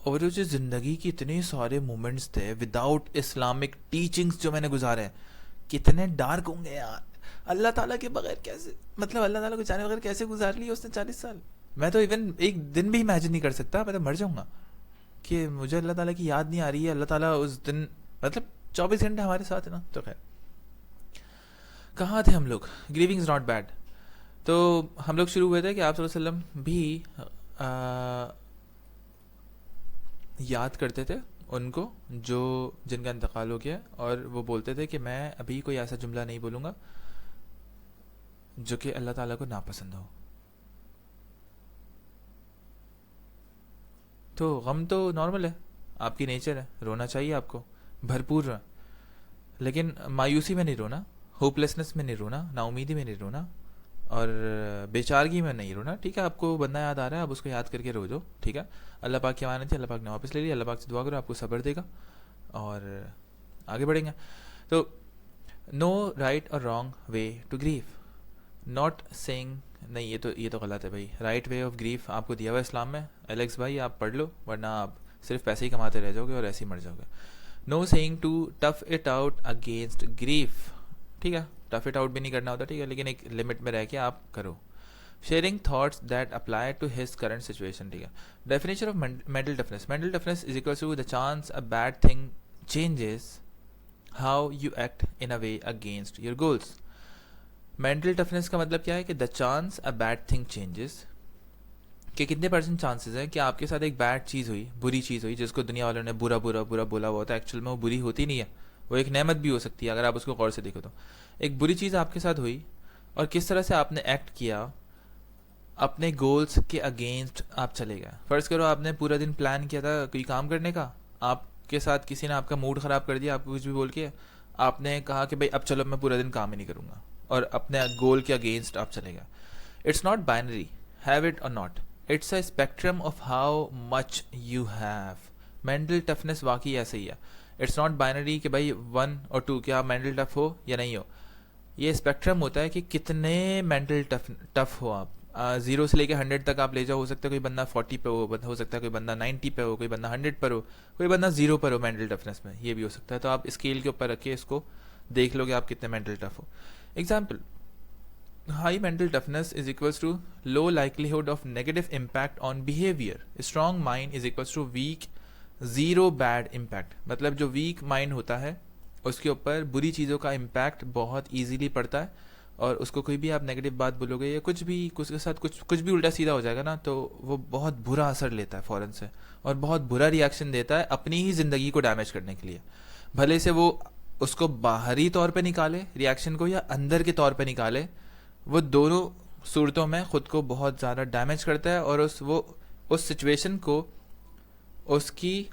और वो जो ज़िंदगी के इतने सारे मोमेंट्स थे विदाउट इस्लामिक टीचिंग्स जो मैंने गुजारे हैं, कितने डार्क होंगे यार। अल्लाह ताला के बगैर कैसे, मतलब अल्लाह ताला को जाने बगैर कैसे गुजार लिया उसने 40 साल। मैं तो इवन एक दिन भी इमेजिन नहीं कर सकता, मैं तो मर जाऊंगा कि मुझे अल्लाह ताला की याद नहीं आ रही है। अल्लाह ताला उस दिन, मतलब 24 घंटे हमारे साथ है ना। तो खैर, कहाँ थे हम लोग? Grieving is not bad. तो हम लोग शुरू हुए थे कि आप सल्लल्लाहु अलैहि वसल्लम भी याद करते थे उनको जो जिनका इंतकाल हो गया, और वो बोलते थे कि मैं अभी कोई ऐसा जुमला नहीं बोलूँगा जो कि अल्लाह ताला को नापसंद हो। तो गम तो नॉर्मल है, आपकी नेचर है, रोना चाहिए आपको, भरपूर रोना, लेकिन मायूसी में नहीं रोना, होपलेसनेस में नहीं रोना, नाउमीदी में नहीं रोना, और बेचारगी में नहीं रोना। ठीक है, आपको बंदा याद आ रहा है, आप उसको याद करके रो दो, ठीक है। अल्लाह पाक की अमानत है, अल्लाह पाक ने वापस ले लिया, अल्लाह पाक से दुआ करो, आपको सब्र देगा और आगे बढ़ेंगे। तो नो राइट और wrong way to grieve, not saying नहीं ये तो गलत है भाई। राइट वे ऑफ ग्रीफ आपको दिया हुआ इस्लाम में, एलेक्स भाई आप पढ़ लो, वरना आप सिर्फ पैसे ही कमाते रह जाओगे और ऐसे ही मर जाओगे। No saying to tough it out against grief, ठीक है, टफ इट आउट भी नहीं करना होता, ठीक है, लेकिन एक लिमिट में रह के आप करो। Sharing thoughts that apply to his current situation, ठीक है। Definition of mental toughness, mental toughness is equal to the chance a bad thing changes how you act in a way against your goals. Mental toughness का मतलब क्या है कि the chance a bad thing changes, कि कितने percent chances हैं कि आपके साथ एक बैड चीज़ हुई, बुरी चीज़ हुई, जिसको दुनिया वालों ने बुरा बुरा बुरा बोला हुआ होता है, एक्चुअल में वो बुरी होती नहीं है, वो एक नेमत भी हो सकती है अगर आप उसको गौर से देखो तो। एक बुरी चीज़ आपके साथ हुई और किस तरह से आपने एक्ट किया, अपने गोल्स के अगेंस्ट आप चले गए। फ़र्ज़ करो आपने पूरा दिन प्लान किया था कोई काम करने का, आपके साथ किसी ने आपका मूड ख़राब कर दिया, आपको कुछ भी बोल के, आपने कहा कि भाई अब चलो मैं पूरा दिन काम ही नहीं करूँगा, और अपने गोल के अगेंस्ट आप चले गए। It's not binary, have it or not, it's a spectrum of how much you have. Mental toughness वाकई ऐसे ही है, इट्स नॉट बाइनरी कि भाई 1 और 2, क्या आप मेंटल टफ हो या नहीं हो। ये स्पेक्ट्रम होता है कि कितने मेंटल टफ हो आप। 0 से लेकर 100 तक आप ले जाओ, हो सकता है कोई बंदा 40 पे हो सकता है कोई बंदा 90 पे हो, कोई बंदा 100 पर हो, कोई बंदा 0 पर हो मेंटल टफनेस में, ये भी हो सकता है। तो आप स्केल के ऊपर रखिए इसको, देख लोगे आप कितने मेंटल टफ हो। Example, high mental toughness is equals to low likelihood of negative impact on behavior. Strong mind is equals to weak zero bad impact. मतलब जो weak mind होता है उसके ऊपर बुरी चीज़ों का impact बहुत easily पड़ता है, और उसको कोई भी आप नेगेटिव बात बोलोगे या कुछ भी, उसके साथ कुछ भी उल्टा सीधा हो जाएगा ना, तो वो बहुत बुरा असर लेता है फ़ौरन से, और बहुत बुरा रिएक्शन देता है अपनी ही ज़िंदगी को डैमेज करने के लिए। भले से वो उसको बाहरी तौर पे निकाले रिएक्शन को, या अंदर के तौर पे निकाले, वो दोनों सूरतों में ख़ुद को बहुत ज़्यादा डैमेज करता है, और उस सिचुएशन को उसकी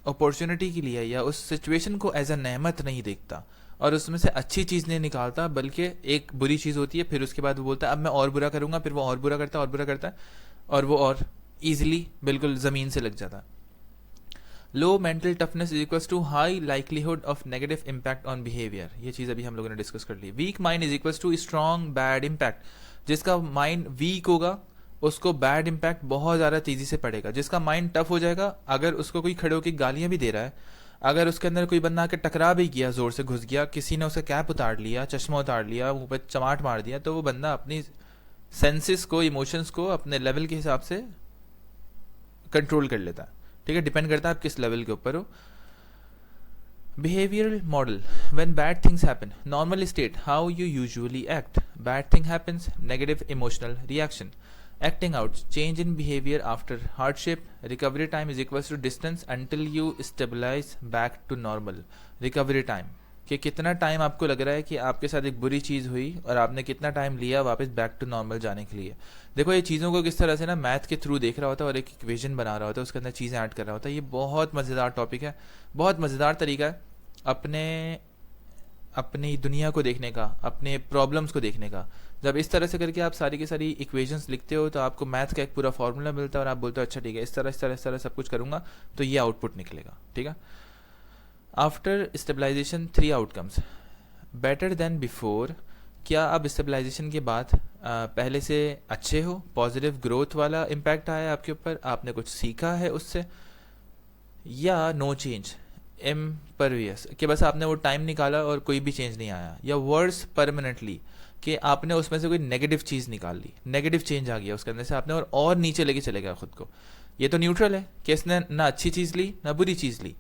अपॉर्चुनिटी के लिए या उस सिचुएशन को एज अ नेमत नहीं देखता, और उसमें से अच्छी चीज़ नहीं निकालता, बल्कि एक बुरी चीज़ होती है, फिर उसके बाद वो बोलता है अब मैं और बुरा करूँगा, फिर वो और बुरा करता है, और बुरा करता है, और वो और ईजिली बिल्कुल ज़मीन से लग जाता है। Low mental toughness is equals to high likelihood of negative impact on behaviour, ये चीज़ अभी हम लोगों ने डिस्कस कर ली। Weak mind is equals to strong bad impact, जिसका माइंड वीक होगा उसको बैड इम्पैक्ट बहुत ज़्यादा तेज़ी से पड़ेगा। जिसका माइंड टफ हो जाएगा, अगर उसको कोई खड़े होकर गालियाँ भी दे रहा है, अगर उसके अंदर कोई बंदा आके टकरा भी किया, ज़ोर से घुस गया, किसी ने उसका कैप उतार लिया, चश्मा उतार लिया, मुँह पर चमाट मार दिया, तो वो बंदा अपनी सेंसेस को, इमोशंस को अपने लेवल के हिसाब से कंट्रोल कर लेता है, ठीक है, डिपेंड करता है आप किस लेवल के ऊपर हो। Behavioral model, when bad things happen, normal state, how you usually act. Bad thing happens, negative emotional reaction. Acting out, change in behavior after hardship. Recovery time is equals to distance until you stabilize back to normal. Recovery time, कि कितना time आपको लग रहा है कि आपके साथ एक बुरी चीज़ हुई और आपने कितना टाइम लिया वापस बैक टू नॉर्मल जाने के लिए। देखो ये चीज़ों को किस तरह से ना मैथ के थ्रू देख रहा होता है और एक इक्वेशन बना रहा होता है, उसके अंदर चीज़ें ऐड कर रहा होता है। ये बहुत मज़ेदार टॉपिक है, बहुत मज़ेदार तरीका है अपनी दुनिया को देखने का, अपने प्रॉब्लम्स को देखने का, जब इस तरह से करके आप सारी की सारी इक्वेशंस लिखते हो तो आपको मैथ का एक पूरा फार्मूला मिलता है और आप बोलते हो अच्छा ठीक है, इस तरह इस तरह इस तरह सब कुछ करूँगा तो ये आउटपुट निकलेगा, ठीक है। After stabilization 3 outcomes better than before. क्या अब स्टेबलाइजेशन के बाद पहले से अच्छे हो, पॉजिटिव ग्रोथ वाला इम्पैक्ट आया है आपके ऊपर, आपने कुछ सीखा है उससे, या नो चेंज इम्परवियस कि बस आपने वो टाइम निकाला और कोई भी चेंज नहीं आया, या वर्ड्स परमानेंटली कि आपने उसमें से कोई नेगेटिव चीज़ निकाल ली, नेगेटिव चेंज आ गया उसके अंदर से आपने और नीचे लेके चले गया खुद को। ये तो न्यूट्रल है कि इसने ना अच्छी चीज़ ली ना बुरी चीज़ ली,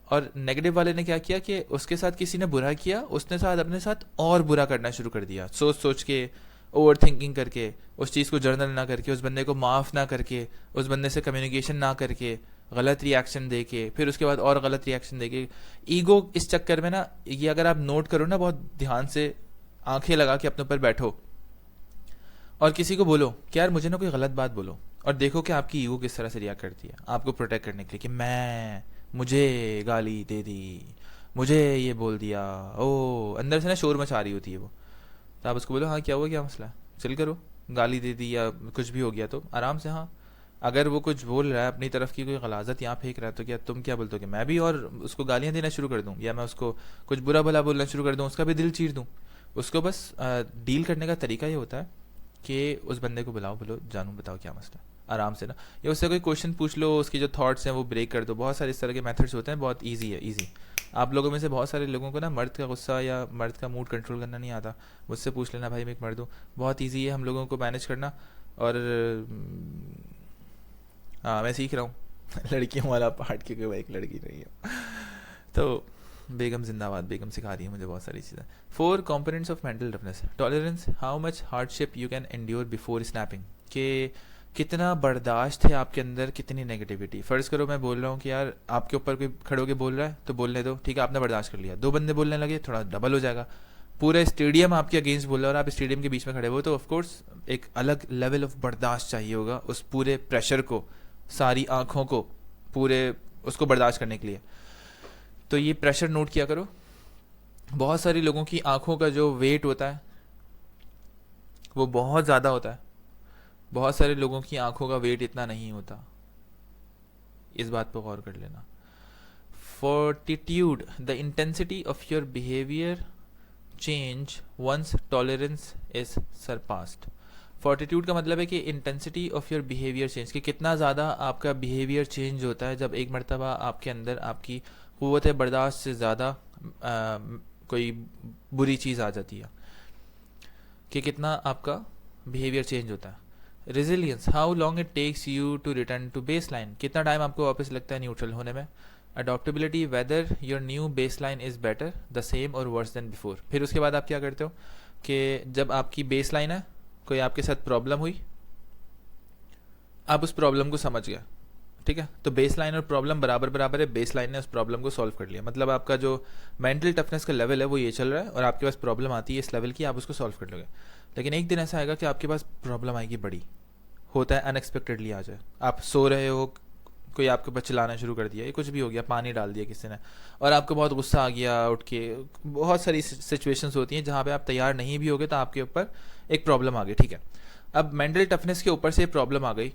और नेगेटिव वाले ने क्या किया कि उसके साथ किसी ने बुरा किया, उसने साथ अपने साथ और बुरा करना शुरू कर दिया, सोच सोच के, ओवर थिंकिंग करके, उस चीज़ को जर्नल ना करके, उस बंदे को माफ़ ना करके, उस बंदे से कम्युनिकेशन ना करके, गलत रिएक्शन दे के, फिर उसके बाद और गलत रिएक्शन दे के, ईगो इस चक्कर में ना, ये अगर आप नोट करो ना बहुत ध्यान से, आंखें लगा के अपने ऊपर बैठो और किसी को बोलो कि यार मुझे ना कोई गलत बात बोलो, और देखो कि आपकी ईगो किस तरह से रिएक्ट करती है आपको प्रोटेक्ट करने के लिए कि मुझे गाली दे दी, मुझे ये बोल दिया, ओ अंदर से ना शोर मचा रही होती है वो। तो आप उसको बोलो हाँ क्या हुआ, क्या मसला है, चल करो, गाली दे दी या कुछ भी हो गया तो आराम से, हाँ अगर वो कुछ बोल रहा है अपनी तरफ की कोई गलाजत यहाँ फेंक रहा है तो क्या तुम क्या बोलते हो कि मैं भी और उसको गालियाँ देना शुरू कर दूँ, या मैं उसको कुछ बुरा भला बोलना शुरू कर दूँ, उसका भी दिल चीर दूँ। उसको बस डील करने का तरीका ये होता है कि उस बंदे को बुलाओ, बोलो जानू बताओ क्या मसला है, आराम से ना, या उससे कोई क्वेश्चन पूछ लो, उसकी जो थॉट्स हैं वो ब्रेक कर दो। बहुत सारे इस तरह के मेथड्स होते हैं, बहुत ईजी है, ईजी। आप लोगों में से बहुत सारे लोगों को ना मर्द का गुस्सा या मर्द का मूड कंट्रोल करना नहीं आता, मुझसे पूछ लेना भाई मैं एक मर्द हूँ, बहुत ईजी है हम लोगों को मैनेज करना। और हाँ मैं सीख रहा हूँ लड़कियों वाला पार्ट, क्योंकि मैं एक लड़की नहीं हूँ तो बेगम जिंदाबाद, बेगम सिखा रही है मुझे बहुत सारी चीज़ें। 4 components of mental toughness. Tolerance, how much hardship you can endure before snapping, कि कितना बर्दाश्त है आपके अंदर, कितनी नेगेटिविटी। फ़र्ज़ करो मैं बोल रहा हूँ कि यार आपके ऊपर कोई खड़े होकर बोल रहा है तो बोलने दो, ठीक है आपने बर्दाश्त कर लिया, 2 बंदे बोलने लगे थोड़ा डबल हो जाएगा, पूरा स्टेडियम आपके अगेंस्ट बोल रहा है और आप स्टेडियम के बीच में खड़े हो, तो ऑफकोर्स एक अलग लेवल ऑफ बर्दाश्त चाहिए होगा उस पूरे प्रेशर को, सारी आँखों को, पूरे उसको बर्दाश्त करने के लिए। तो ये प्रेशर नोट किया करो। बहुत सारी लोगों की आंखों का जो वेट होता है वो बहुत ज़्यादा होता है, बहुत सारे लोगों की आंखों का वेट इतना नहीं होता, इस बात पर गौर कर लेना। Fortitude, the intensity of your behaviour change once tolerance is surpassed. Fortitude का मतलब है कि intensity of your behaviour change, कि कितना ज़्यादा आपका बिहेवियर चेंज होता है जब एक मरतबा आपके अंदर आपकी क़ुव्वत बर्दाश्त से ज़्यादा कोई बुरी चीज़ आ जाती है, कि कितना आपका बिहेवियर चेंज होता है। Resilience, how long it takes you to return to baseline, कितना टाइम आपको वापस लगता है न्यूट्रल होने में। Adaptability, whether your new baseline is better, the same or worse than before. फिर उसके बाद आप क्या करते हो कि जब आपकी बेस लाइन है, कोई आपके साथ प्रॉब्लम हुई, आप उस प्रॉब्लम को समझ गए, ठीक है, तो बेस लाइन और प्रॉब्लम बराबर बराबर है, बेस लाइन ने उस प्रॉब्लम को सॉल्व कर लिया, मतलब आपका जो मेंटल टफनेस का लेवल है वो ये चल रहा है और आपके पास प्रॉब्लम आती है इस लेवल की, आप उसको सॉल्व कर लोगे। लेकिन एक दिन ऐसा आएगा कि आपके पास प्रॉब्लम आएगी बड़ी, होता है अनएक्सपेक्टेडली आ जाए, आप सो रहे हो, कोई आपके ऊपर चिल्लाना शुरू कर दिया, ये कुछ भी हो गया, पानी डाल दिया किसी ने, और आपको बहुत गुस्सा आ गया उठ के। बहुत सारी सिचुएशंस होती हैं जहाँ पे आप तैयार नहीं भी होगे तो आपके ऊपर एक प्रॉब्लम आ गई, ठीक है। अब मेंटल टफनेस के ऊपर से प्रॉब्लम आ गई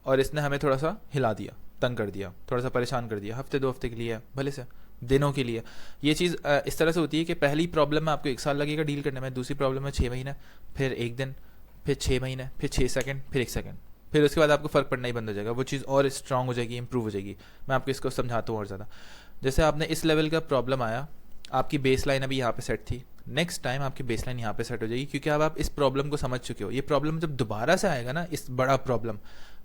और इसने हमें थोड़ा सा हिला दिया, तंग कर दिया, थोड़ा सा परेशान कर दिया, हफ्ते 2 हफ्ते के लिए, भले से दिनों के लिए। ये चीज़ इस तरह से होती है कि पहली प्रॉब्लम में आपको 1 साल लगेगा डील करने में, दूसरी प्रॉब्लम में 6 महीने, फिर 1 दिन, फिर 6 महीने, फिर 6 सेकंड, फिर 1 सेकंड, फिर उसके बाद आपको फ़र्क पड़ना ही बंद हो जाएगा, वो चीज़ और स्ट्रांग हो जाएगी, इंप्रूव हो जाएगी। मैं आपको इसको समझाता हूँ और ज़्यादा। जैसे आपने इस लेवल का प्रॉब्लम आया, आपकी बेस लाइन अभी यहाँ पे सेट थी, नेक्स्ट टाइम आपकी बेस लाइन यहाँ पे सेट हो जाएगी, क्योंकि अब आप इस प्रॉब्लम को समझ चुके हो। ये प्रॉब्लम जब दोबारा से आएगा ना, इस बड़ा प्रॉब्लम,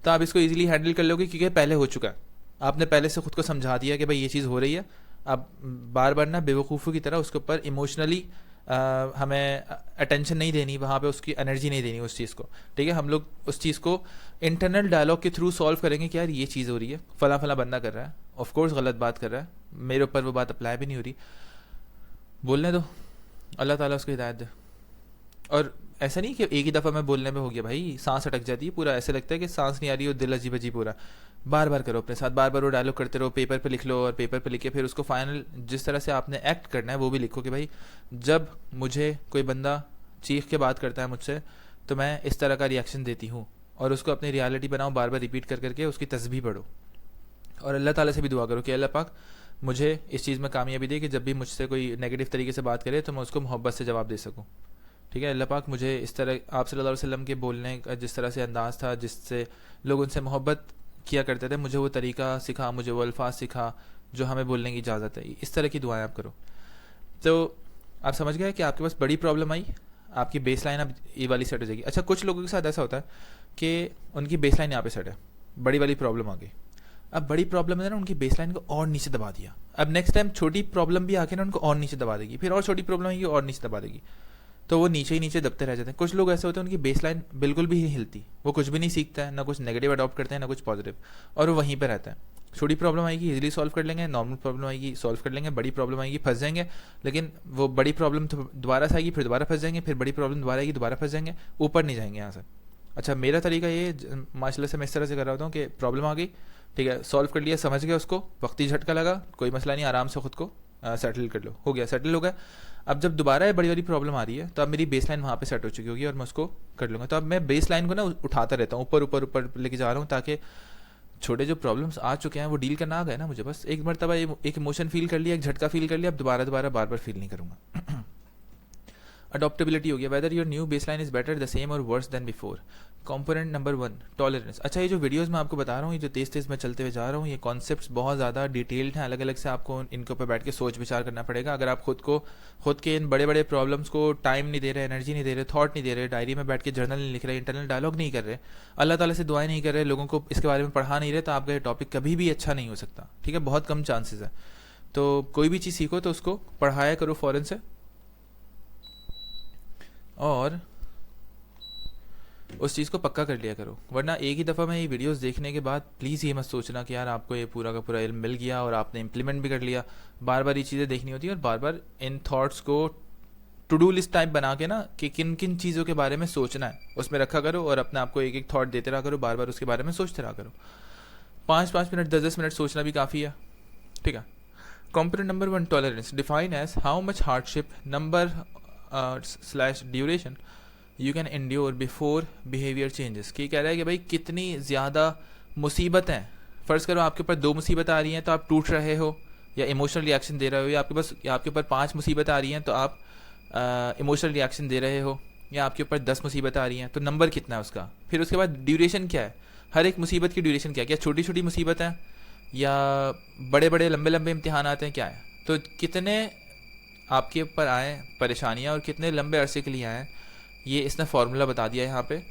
तो आप इसको इजीली हैंडल कर लोगे, क्योंकि पहले हो चुका है, आपने पहले से खुद को समझा दिया कि भाई ये चीज़ हो रही है। अब बार बार ना बेवकूफ़ों की तरह उसके ऊपर इमोशनली हमें अटेंशन नहीं देनी, वहाँ पे उसकी एनर्जी नहीं देनी उस चीज़ को, ठीक है। हम लोग उस चीज़ को इंटरनल डायलॉग के थ्रू सॉल्व करेंगे कि यार ये चीज़ हो रही है, फला फला बंदा कर रहा है, ऑफ कोर्स गलत बात कर रहा है, मेरे ऊपर वो बात अप्लाई भी नहीं हो रही, बोलने दो, अल्लाह ताला उसको हिदायत दे। और ऐसा नहीं कि एक ही दफ़ा में बोलने में हो गया, भाई सांस अटक जाती है, पूरा ऐसे लगता है कि सांस नहीं आ रही हो, दिल अजीब अजीब हो रहा। बार बार करो अपने साथ, बार बार वो डायलॉग करते रहो, पेपर पे लिख लो, और पेपर पे लिख के फिर उसको फाइनल जिस तरह से आपने एक्ट करना है वो भी लिखो कि भाई जब मुझे कोई बंदा चीख के बात करता है मुझसे, तो मैं इस तरह का रिएक्शन देती हूँ, और उसको अपनी रियलिटी बनाओ, बार बार रिपीट कर करके उसकी तस्बीह पढ़ो, और अल्लाह ताला से भी दुआ करो कि अल्लाह पाक मुझे इस चीज़ में कामयाबी दे कि जब भी मुझसे कोई नेगेटिव तरीके से बात करे तो मैं उसको मोहब्बत से जवाब दे सकूँ। ठीक है, अल्लाह पाक मुझे इस तरह आप सल्लल्लाहु अलैहि वसल्लम के बोलने का जिस तरह से अंदाज़ था, जिससे लोग उनसे मोहब्बत किया करते थे, मुझे वो तरीका सिखा, मुझे वो अल्फाज सिखा जो हमें बोलने की इजाज़त है। इस तरह की दुआएं आप करो। तो आप समझ गए कि आपके पास बड़ी प्रॉब्लम आई, आपकी बेस लाइन अब ये वाली सेट हो जाएगी। अच्छा, कुछ लोगों के साथ ऐसा होता है कि उनकी बेस लाइन यहाँ पे सेट है, बड़ी वाली प्रॉब्लम आ गई। अब बड़ी प्रॉब्लम है ना, उनकी बेस लाइन को और नीचे दबा दिया। अब नेक्स्ट टाइम छोटी प्रॉब्लम भी आके ना उनको और नीचे दबा देगी, फिर और छोटी प्रॉब्लम आएगी और नीचे दबा देगी, तो वो नीचे ही नीचे दबते रह जाते हैं। कुछ लोग ऐसे होते हैं उनकी बेस लाइन बिल्कुल भी नहीं हिलती, वो कुछ भी नहीं सीखता है, ना कुछ नेगेटिव अडॉप्ट करते हैं ना कुछ पॉजिटिव, और वो वहीं पर रहता है। छोटी प्रॉब्लम आएगी इजीली सॉल्व कर लेंगे, नॉर्मल प्रॉब्लम आएगी सॉल्व कर लेंगे, बड़ी प्रॉब्लम आएगी फंस जाएंगे, लेकिन वो बड़ी प्रॉब्लम दोबारा से आएगी फिर दोबारा फंस जाएंगे, फिर बड़ी प्रॉब्लम दोबारा आएगी दोबारा फंस जाएंगे, ऊपर नहीं जाएंगे यहाँ से। अच्छा, मेरा तरीका ये माशाल्लाह से मैं इस तरह से कर रहा होता हूँ कि प्रॉब्लम आ गई, ठीक है, सॉल्व कर लिया, समझ गया उसको, वक्ती झटका लगा, कोई मसला नहीं, आराम से खुद को सेटल कर लो, हो गया, सेटल हो गया। अब जब दोबारा ये बड़ी बड़ी प्रॉब्लम आ रही है तो अब मेरी बेस लाइन वहाँ पे सेट हो चुकी होगी और मैं उसको कर लूँगा। तो अब मैं बेस लाइन को ना उठाता रहता हूँ, ऊपर ऊपर ऊपर लेके जा रहा हूँ, ताकि छोटे जो प्रॉब्लम्स आ चुके हैं वो डील करना आ गए ना मुझे, बस एक मरतबा एक इमोशन फील कर लिया, एक झटका फील कर लिया, अब दोबारा दोबारा बार बार फील नहीं करूँगा। अडॉप्टेबिलिटी हो गया, whether your new baseline is better the same or worse than before. Component number 1, tolerance. अच्छा, ये जो वीडियोस मैं आपको बता रहा हूँ, ये जो तेज़ तेज़ मैं चलते हुए जा रहा हूँ, ये कॉन्सेप्ट्स बहुत ज़्यादा डिटेल्ड हैं, अलग अलग से आपको इनके ऊपर बैठ के सोच विचार करना पड़ेगा। अगर आप खुद के इन बड़े बड़े प्रॉब्लम्स को टाइम नहीं दे रहे, एनर्जी नहीं दे रहे, थॉट नहीं दे रहे, डायरी में बैठ के जर्नल नहीं लिख रहे, इंटरनल डायलॉग नहीं कर रहे, अल्लाह ताला से दुआएं नहीं कर रहे, लोगों को इसके बारे में पढ़ा नहीं रहे, तो आपका ये टॉपिक कभी भी अच्छा नहीं हो सकता। ठीक है, बहुत कम चांसेस है। तो कोई भी चीज़ सीखो तो उसको पढ़ाया करो फ़ौरन से, और उस चीज़ को पक्का कर लिया करो, वरना एक ही दफ़ा में ये वीडियोस देखने के बाद प्लीज़ ये मत सोचना कि यार आपको ये पूरा का पूरा इल्म मिल गया और आपने इम्प्लीमेंट भी कर लिया। बार बार ये चीज़ें देखनी होती है और बार बार इन थॉट्स को टू डू लिस्ट टाइप बना के ना कि किन किन चीज़ों के बारे में सोचना है उसमें रखा करो, और अपने आप को एक एक थॉट देते रहा करो, बार बार उसके बारे में सोचते रहा करो। 5-5 मिनट 10-10 मिनट सोचना भी काफ़ी है। ठीक है। Component number 1, tolerance, define as how much hardship number / duration you can endure before behaviour changes. कि कह रहा है कि भाई कितनी ज़्यादा मुसीबतें, फ़र्ज़ करो आपके ऊपर 2 मुसीबतें आ रही हैं तो आप टूट रहे हो या इमोशनल रिएक्शन दे रहे हो, या आपके ऊपर 5 मुसीबतें आ रही हैं तो आप इमोशनल रिएक्शन दे रहे हो, या आपके ऊपर 10 मुसीबतें आ रही हैं तो नंबर कितना है उसका। फिर उसके बाद ड्यूरेशन क्या है, हर एक मुसीबत की ड्यूरेशन क्या है, क्या छोटी छोटी मुसीबत हैं या बड़े बड़े लंबे लंबे इम्तिहान आते हैं, क्या है। तो कितने आपके ऊपर आए परेशानियाँ और कितने लंबे अरसे के लिए आए, ये इसने फार्मूला बता दिया है यहाँ पे।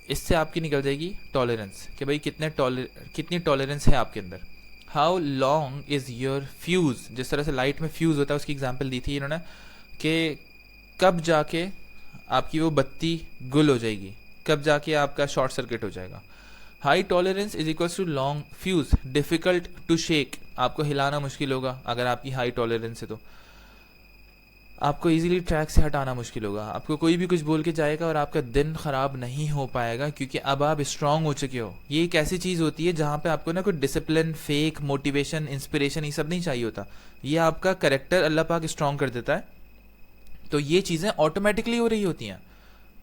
इससे आपकी निकल जाएगी टॉलरेंस, कि भाई कितनी टॉलरेंस है आपके अंदर। How long is your fuse, जिस तरह से लाइट में फ्यूज़ होता है उसकी एग्जांपल दी थी इन्होंने, कि कब जाके आपकी वो बत्ती गुल हो जाएगी, कब जाके आपका शॉर्ट सर्किट हो जाएगा। High tolerance is equals to long fuse, difficult to shake, आपको हिलाना मुश्किल होगा अगर आपकी हाई टॉलरेंस है, तो आपको इजीली ट्रैक से हटाना मुश्किल होगा, आपको कोई भी कुछ बोल के जाएगा और आपका दिन ख़राब नहीं हो पाएगा, क्योंकि अब आप स्ट्रांग हो चुके हो। ये एक ऐसी चीज़ होती है जहाँ पे आपको ना कोई डिसिप्लिन, फेक मोटिवेशन, इंस्पिरेशन ये सब नहीं चाहिए होता, ये आपका करेक्टर अल्लाह पाक स्ट्रांग कर देता है। तो ये चीज़ें ऑटोमेटिकली हो रही होती हैं,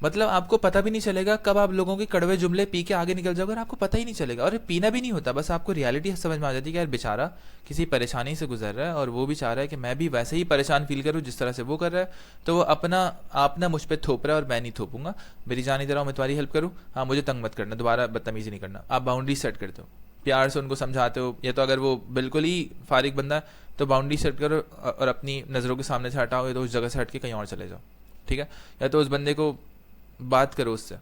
मतलब आपको पता भी नहीं चलेगा कब आप लोगों के कड़वे जुमले पी के आगे निकल जाओगे और आपको पता ही नहीं चलेगा। और पीना भी नहीं होता, बस आपको रियलिटी समझ में आ जाती है कि यार बेचारा किसी परेशानी से गुजर रहा है और वो भी चाह रहा है कि मैं भी वैसे ही परेशान फील करूँ जिस तरह से वो कर रहा है, तो वो आप ना मुझ पर थोप रहा है और मैं नहीं थोपूंगा, मेरी जान इधर आओ मैं तुम्हारी हेल्प करूँ, हाँ मुझे तंग मत करना, दोबारा बदतमीजी नहीं करना। आप बाउंड्री सेट करते हो, प्यार से उनको समझाते हो, या तो अगर वो बिल्कुल ही फारिग बंदा है तो बाउंड्री सेट करो और अपनी नज़रों के सामने से हटाओ, या तो उस जगह से हट के कहीं और चले जाओ। ठीक है, या तो उस बंदे को बात करो उससे,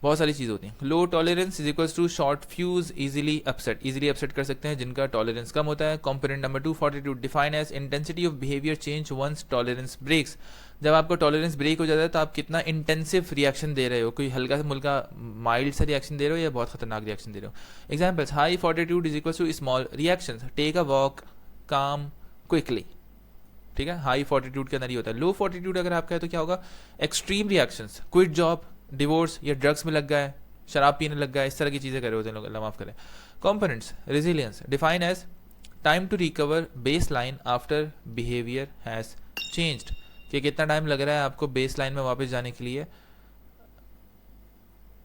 बहुत सारी चीज़ होती हैं। Low tolerance is equals to short fuse, easily upset कर सकते हैं जिनका टॉलरेंस कम होता है। Component number 2, fortitude, define as intensity of behaviour change once tolerance breaks. जब आपका टॉलरेंस ब्रेक हो जाता है तो आप कितना इंटेंसिव रिएक्शन दे रहे हो, कोई हल्का सा मुल्का माइल्ड सा रिएक्शन दे रहे हो या बहुत खतरनाक रिएक्शन दे रहे हो। Examples, high fortitude is equals to small reaction, take a walk, calm quickly. ठीक है, हाई फॉर्टिट्यूड के अंदर ही होता है। लो फॉर्टिट्यूड अगर आपका है तो क्या होगा, extreme reactions, quit job, divorce या ड्रग्स में लग गया है, शराब पीने लग गया है, इस तरह की चीज़ें कर रहे होते हैं लोग, अल्लाह माफ़ करें। Components, resilience, define as time to recover base line after behaviour has changed, कि कितना टाइम लग रहा है आपको बेस लाइन में वापस जाने के लिए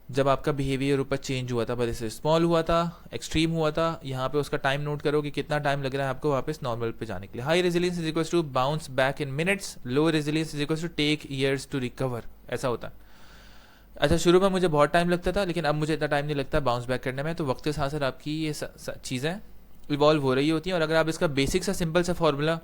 जब आपका बिहेवियर ऊपर चेंज हुआ था, भले से स्मॉल हुआ था, एक्सट्रीम हुआ था, यहाँ पे उसका टाइम नोट करो कि कितना टाइम लग रहा है आपको वापस नॉर्मल पे जाने के लिए। High resilience is equals to bounce back in minutes, low resilience is equals to take years to recover, ऐसा होता है। अच्छा, शुरू में मुझे बहुत टाइम लगता था, लेकिन अब मुझे इतना टाइम नहीं लगता बाउंस बैक करने में। तो वक्त के साथ साथ आपकी ये चीज़ें इवॉल्व हो रही होती हैं। और अगर आप इसका बेसिक सा सिंपल सा फॉर्मूला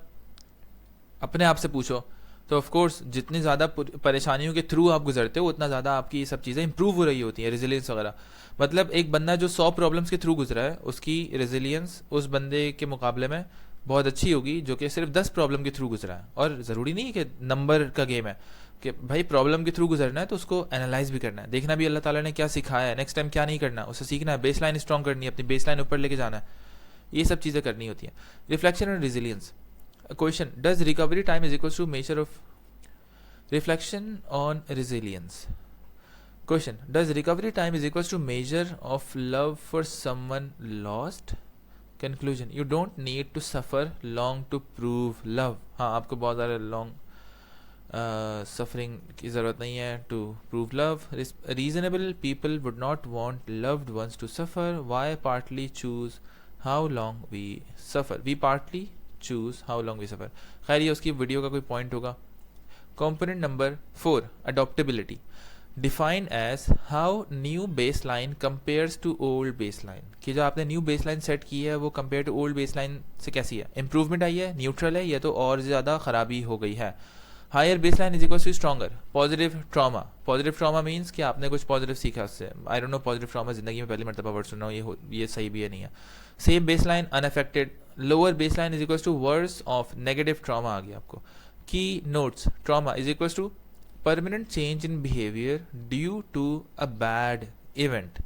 अपने आप से पूछो तो ऑफ कोर्स जितनी ज़्यादा परेशानियों के थ्रू आप गुजरते हो उतना ज़्यादा आपकी ये सब चीज़ें इंप्रूव हो रही होती हैं, रेजिलियंस वगैरह। मतलब एक बंदा जो 100 प्रॉब्लम्स के थ्रू गुजरा है उसकी रेजिलियंस उस बंदे के मुकाबले में बहुत अच्छी होगी जो कि सिर्फ 10 प्रॉब्लम के थ्रू गुजरा है। और ज़रूरी नहीं कि नंबर का गेम है कि भाई प्रॉब्लम के थ्रू गुजरना है तो उसको एनालाइज भी करना है, देखना भी अल्लाह ताला ने क्या सिखाया है, नेक्स्ट टाइम क्या नहीं करना, उसे सीखना है, बेस लाइन स्ट्रॉन्ग करनी है, अपनी बेस लाइन ऊपर लेके जाना है, ये सब चीज़ें करनी होती हैं। Reflection and resilience question, does recovery time is equal to measure of reflection on resilience. Question, does recovery time is equals to measure of love for someone lost? Conclusion, you don't need to suffer long to prove love. हाँ, आपको बहुत ज़्यादा long suffering की ज़रूरत नहीं है to prove love. Reasonable people would not want loved ones to suffer. Why partly choose how long we suffer? We partly choose how long we suffer. खैर ये उसकी वीडियो का कोई पॉइंट होगा। Component number 4, adaptability, defined as how new baseline compares to old baseline, कि जो आपने new baseline set की है वो कंपेयर टू ओल्ड बेसलाइन से कैसी है, इंप्रूवमेंट आई है, न्यूट्रल है, या तो और ज़्यादा ख़राबी हो गई है। Higher baseline is equal to stronger. Positive trauma means कि आपने कुछ पॉजिटिव सीखा उससे। I don't know positive trauma ज़िंदगी में पहली मरतबा वर्ड सुना हूँ, ये सही भी है नहीं है। Same baseline unaffected. Lower baseline is equal to worse off negative trauma आ गया आपको। Key notes, trauma is equals to permanent change in behavior due to a bad event.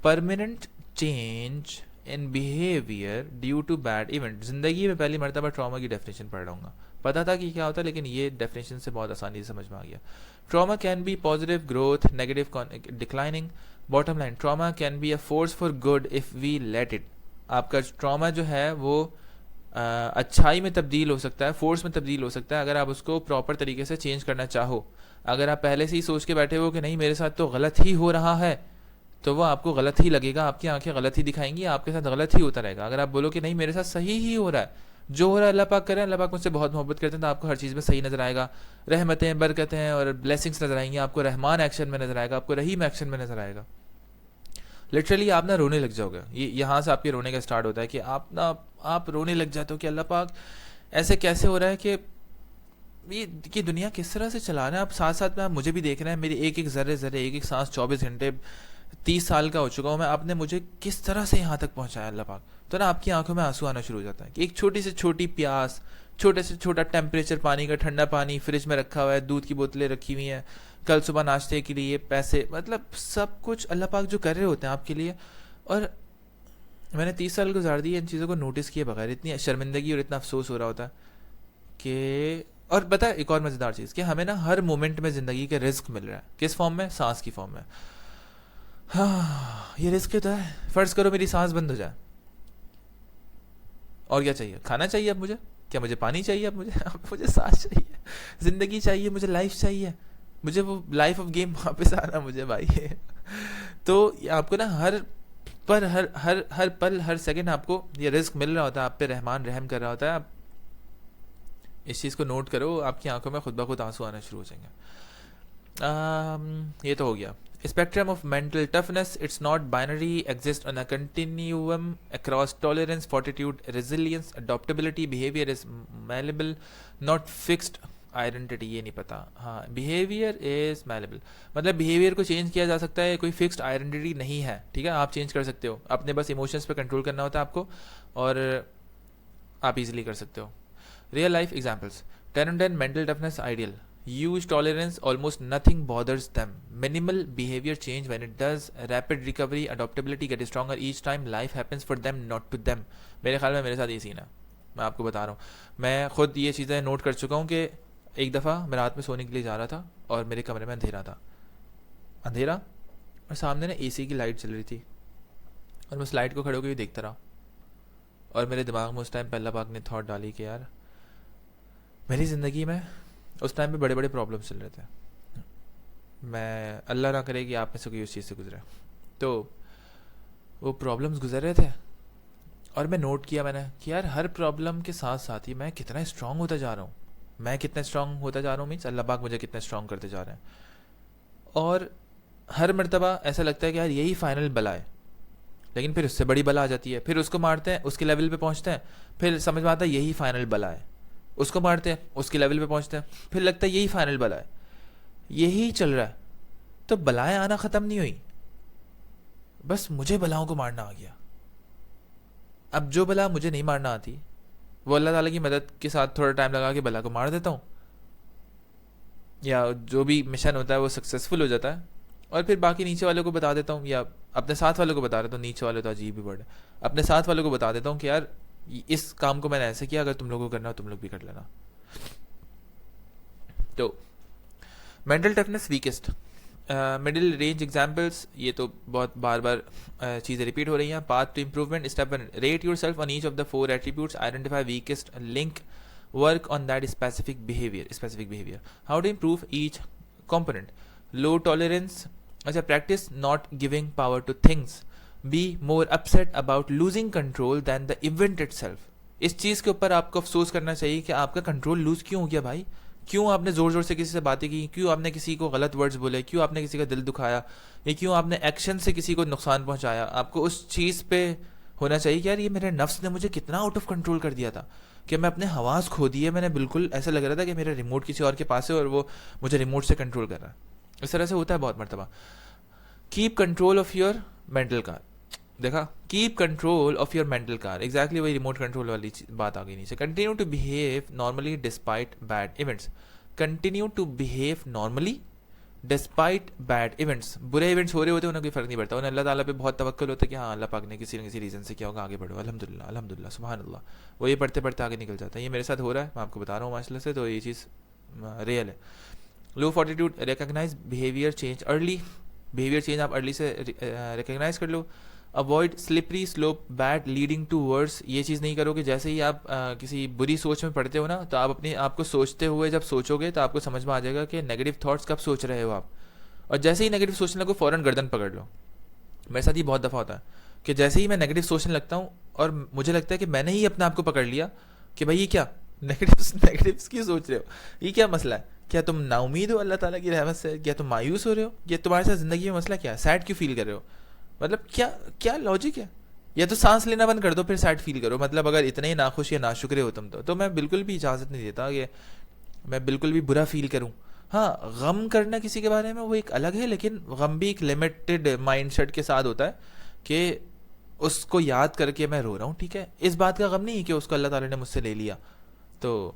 Permanent change in behavior due to bad event. जिंदगी में पहली मरतबा trauma की definition पढ़ रहा हूँ, पता था कि क्या होता है लेकिन ये डेफिनेशन से बहुत आसानी से समझ में आ गया। Trauma can be positive growth, negative declining. Bottom line, trauma can be a force for good if we let it. आपका ट्रॉमा जो है वो अच्छाई में तब्दील हो सकता है, फोर्स में तब्दील हो सकता है अगर आप उसको प्रॉपर तरीके से चेंज करना चाहो। अगर आप पहले से ही सोच के बैठे हो कि नहीं मेरे साथ तो गलत ही हो रहा है, तो वो आपको गलत ही लगेगा, आपकी आंखें गलत ही दिखाएंगी, आपके साथ गलत ही होता रहेगा। अगर आप बोलो कि नहीं मेरे साथ सही ही हो रहा है, जो हो रहा है अल्लाह पाक करे, अल्लाह पाक मुझसे बहुत मोहब्बत करते हैं, तो आपको हर चीज़ में सही नजर आएगा, रहमतें बरकतें और ब्लेसिंग्स नजर आएंगी, आपको रहमान एक्शन में नजर आएगा, आपको रहीम एक्शन में नजर आएगा। लिटरली आप ना रोने लग जाओगे, ये यहाँ से आपके रोने का स्टार्ट होता है कि आप रोने लग जाते हो कि अल्लाह पाक ऐसे कैसे हो रहा है कि ये दुनिया किस तरह से चला रहे हैं। आप साथ साथ में आप मुझे भी देख रहे हैं, मेरी एक एक ज़र्रे एक एक सांस 24 घंटे, 30 साल का हो चुका हूँ मैं, आपने मुझे किस तरह से यहाँ तक पहुँचाया अल्लाह पाक। तो ना आपकी आंखों में आंसू आना शुरू हो जाता है कि एक छोटी से छोटी प्यास, छोटे से छोटा टेम्परेचर पानी का, ठंडा पानी फ्रिज में रखा हुआ है, दूध की बोतलें रखी हुई हैं, कल सुबह नाश्ते के लिए पैसे, मतलब सब कुछ अल्लाह पाक जो कर रहे होते हैं आपके लिए। और मैंने 30 साल गुजार दिए इन चीज़ों को नोटिस किए बगैर, इतनी शर्मिंदगी और इतना अफसोस हो रहा होता है कि। और पता है एक और मज़ेदार चीज़ कि हमें ना हर मोमेंट में ज़िंदगी के रिस्क मिल रहा है। किस फॉर्म में? सांस की फॉर्म में। हाँ, ये रिस्क होता है। फ़र्ज़ करो मेरी सांस बंद हो जाए, और क्या चाहिए? खाना चाहिए अब मुझे, क्या मुझे पानी चाहिए अब मुझे सांस चाहिए, ज़िंदगी चाहिए, मुझे लाइफ चाहिए, मुझे वो लाइफ ऑफ गेम वापस आना मुझे भाई। तो आपको ना हर पल हर सेकंड आपको ये रिस्क मिल रहा होता है, आप पे रहमान रहम कर रहा होता है। आप इस चीज़ को नोट करो, आपकी आंखों में खुद ब खुद आंसू आना शुरू हो जाएंगे। ये तो हो गया। Spectrum of mental toughness, it's not binary, exists on a continuum across tolerance, fortitude, resilience, adaptability, behavior is malleable, not fixed identity। ये नहीं पता। हाँ, behavior is malleable मतलब behavior को चेंज किया जा सकता है, कोई फिक्स्ड आइडेंटिटी नहीं है, ठीक है। आप चेंज कर सकते हो, अपने बस इमोशंस पे कंट्रोल करना होता है आपको, और आप इजीली कर सकते हो। Real life examples, 10 on 10 mental toughness ideal, huge tolerance, almost nothing bothers them, minimal behavior change when it does, rapid recovery, adaptability, get stronger each time life happens for them not to them। मेरे ख्याल में मेरे साथ ये scene है, मैं आपको बता रहा हूँ। मैं खुद ये चीज़ें नोट कर चुका हूँ कि एक दफ़ा मैं रात में सोने के लिए जा रहा था और मेरे कमरे में अंधेरा और सामने ना एसी की लाइट चल रही थी, और मैं उस लाइट को खड़े होकर भी देखता रहा, और मेरे दिमाग में उस टाइम पे अल्लाह पाक ने थॉट डाली कि यार मेरी ज़िंदगी में उस टाइम पे बड़े बड़े प्रॉब्लम्स चल रहे थे। मैं अल्लाह ना करे कि आप में से कोई उस चीज़ से गुजरे। तो वो प्रॉब्लम्स गुजर रहे थे और मैं नोट किया मैंने कि यार हर प्रॉब्लम के साथ साथ ही मैं कितना स्ट्रांग होता जा रहा हूँ। मैं कितना स्ट्रांग होता जा रहा हूँ मीन्स अल्लाह पाक मुझे कितना स्ट्रांग करते जा रहे हैं। और हर मर्तबा ऐसा लगता है कि यार यही फाइनल बला है, लेकिन फिर उससे बड़ी बला आ जाती है, फिर उसको मारते हैं, उसके लेवल पे पहुंचते हैं, फिर समझ में आता है यही फाइनल बला है, उसको मारते हैं, उसके लेवल पे पहुंचते हैं, फिर लगता है यही फाइनल बला है। यही चल रहा है। तो बलाएं आना ख़त्म नहीं हुई, बस मुझे बलाओं को मारना आ गया। अब जो बला मुझे नहीं मारना आती वो अल्लाह ताला की मदद के साथ थोड़ा टाइम लगा के बला को मार देता हूँ, या जो भी मिशन होता है वो सक्सेसफुल हो जाता है, और फिर बाकी नीचे वालों को बता देता हूँ, या अपने साथ वालों को बता देता हूँ। नीचे वाले तो अजीब ही वर्ड है। अपने साथ वालों को बता देता हूँ कि यार इस काम को मैंने ऐसे किया, अगर तुम लोगों को करना हो तुम लोग भी कर लेना। तो mental toughness weakest middle range examples, ये तो बहुत बार बार चीज़ें रिपीट हो रही हैं। Path to improvement, step 1, rate yourself on each of the 4 attributes, identify weakest link, work on that specific behaviour. How to improve each component, low tolerance, अच्छा practice not giving power to things, be more upset about losing control than the event itself. इस चीज़ के ऊपर आपको अफसोस करना चाहिए कि आपका कंट्रोल लूज क्यों हो गया भाई, क्यों आपने ज़ोर ज़ोर से किसी से बातें की, क्यों आपने किसी को गलत वर्ड्स बोले, क्यों आपने किसी का दिल दुखाया, या क्यों आपने एक्शन से किसी को नुकसान पहुंचाया। आपको उस चीज़ पे होना चाहिए कि यार ये मेरे नफ्स ने मुझे कितना आउट ऑफ कंट्रोल कर दिया था कि मैं अपने हवास खो दिए। मैंने बिल्कुल ऐसा लग रहा था कि मेरा रिमोट किसी और के पास है और वो मुझे रिमोट से कंट्रोल कर रहा है। इस तरह से होता है बहुत मरतबा। Keep control of your mental car, देखा, keep control of your mental car, exactly वही रिमोट कंट्रोल वाली बात आ गई नीचे। Continue to behave normally despite bad events, continue to behave normally despite bad events. बुरे इवेंट्स हो रहे होते हैं, उन्हें कोई फर्क नहीं पड़ता, उन्हें अल्लाह ताला पे बहुत तवक्कुल होता है कि हाँ अल्लाह पाक ने किसी न किसी रीज़न से किया होगा, आगे बढ़ो, अल्हम्दुलिल्लाह अल्हम्दुलिल्लाह सुभान अल्लाह। वो ये पढ़ते पढ़ते आगे निकल जाता है। ये मेरे साथ हो रहा है, मैं आपको बता रहा हूँ माशाल्लाह से, तो ये चीज़ रियल है। Low fortitude, recognise behaviour change early, behaviour change आप अर्ली से रिकग्नाइज कर लो। Avoid slippery slope bad leading towards, ये चीज़ नहीं करो कि जैसे ही आप किसी बुरी सोच में पड़ते हो ना, तो आप अपने आप को सोचते हुए जब सोचोगे तो आपको समझ में आ जाएगा कि नेगेटिव थॉट्स कब सोच रहे हो आप, और जैसे ही नेगेटिव सोचने लगो फ़ौरन गर्दन पकड़ लो। मेरे साथ ये बहुत दफ़ा होता है कि जैसे ही मैं नेगेटिव सोचने लगता हूँ और मुझे लगता है कि मैंने ही अपने आप को पकड़ लिया कि भाई ये क्या नेगेटिव्स क्यों सोच रहे हो, ये क्या मसला है, क्या तुम नाउमीद हो अल्लाह ताला की रहमत से, क्या तुम मायूस हो रहे हो, या तुम्हारे साथ ज़िंदगी में मसला क्या है, सैड क्यों फील कर रहे हो, मतलब क्या क्या लॉजिक है। या तो सांस लेना बंद कर दो फिर सैड फील करो, मतलब अगर इतने ही नाखुश या नाशुक्रे हो तुम तो मैं बिल्कुल भी इजाज़त नहीं देता कि मैं बिल्कुल भी बुरा फील करूँ। हाँ, गम करना किसी के बारे में वो एक अलग है, लेकिन गम भी एक लिमिटेड माइंडसेट के साथ होता है कि उसको याद करके मैं रो रहा हूँ, ठीक है, इस बात का गम नहीं है कि उसको अल्लाह ताला ने मुझसे ले लिया। तो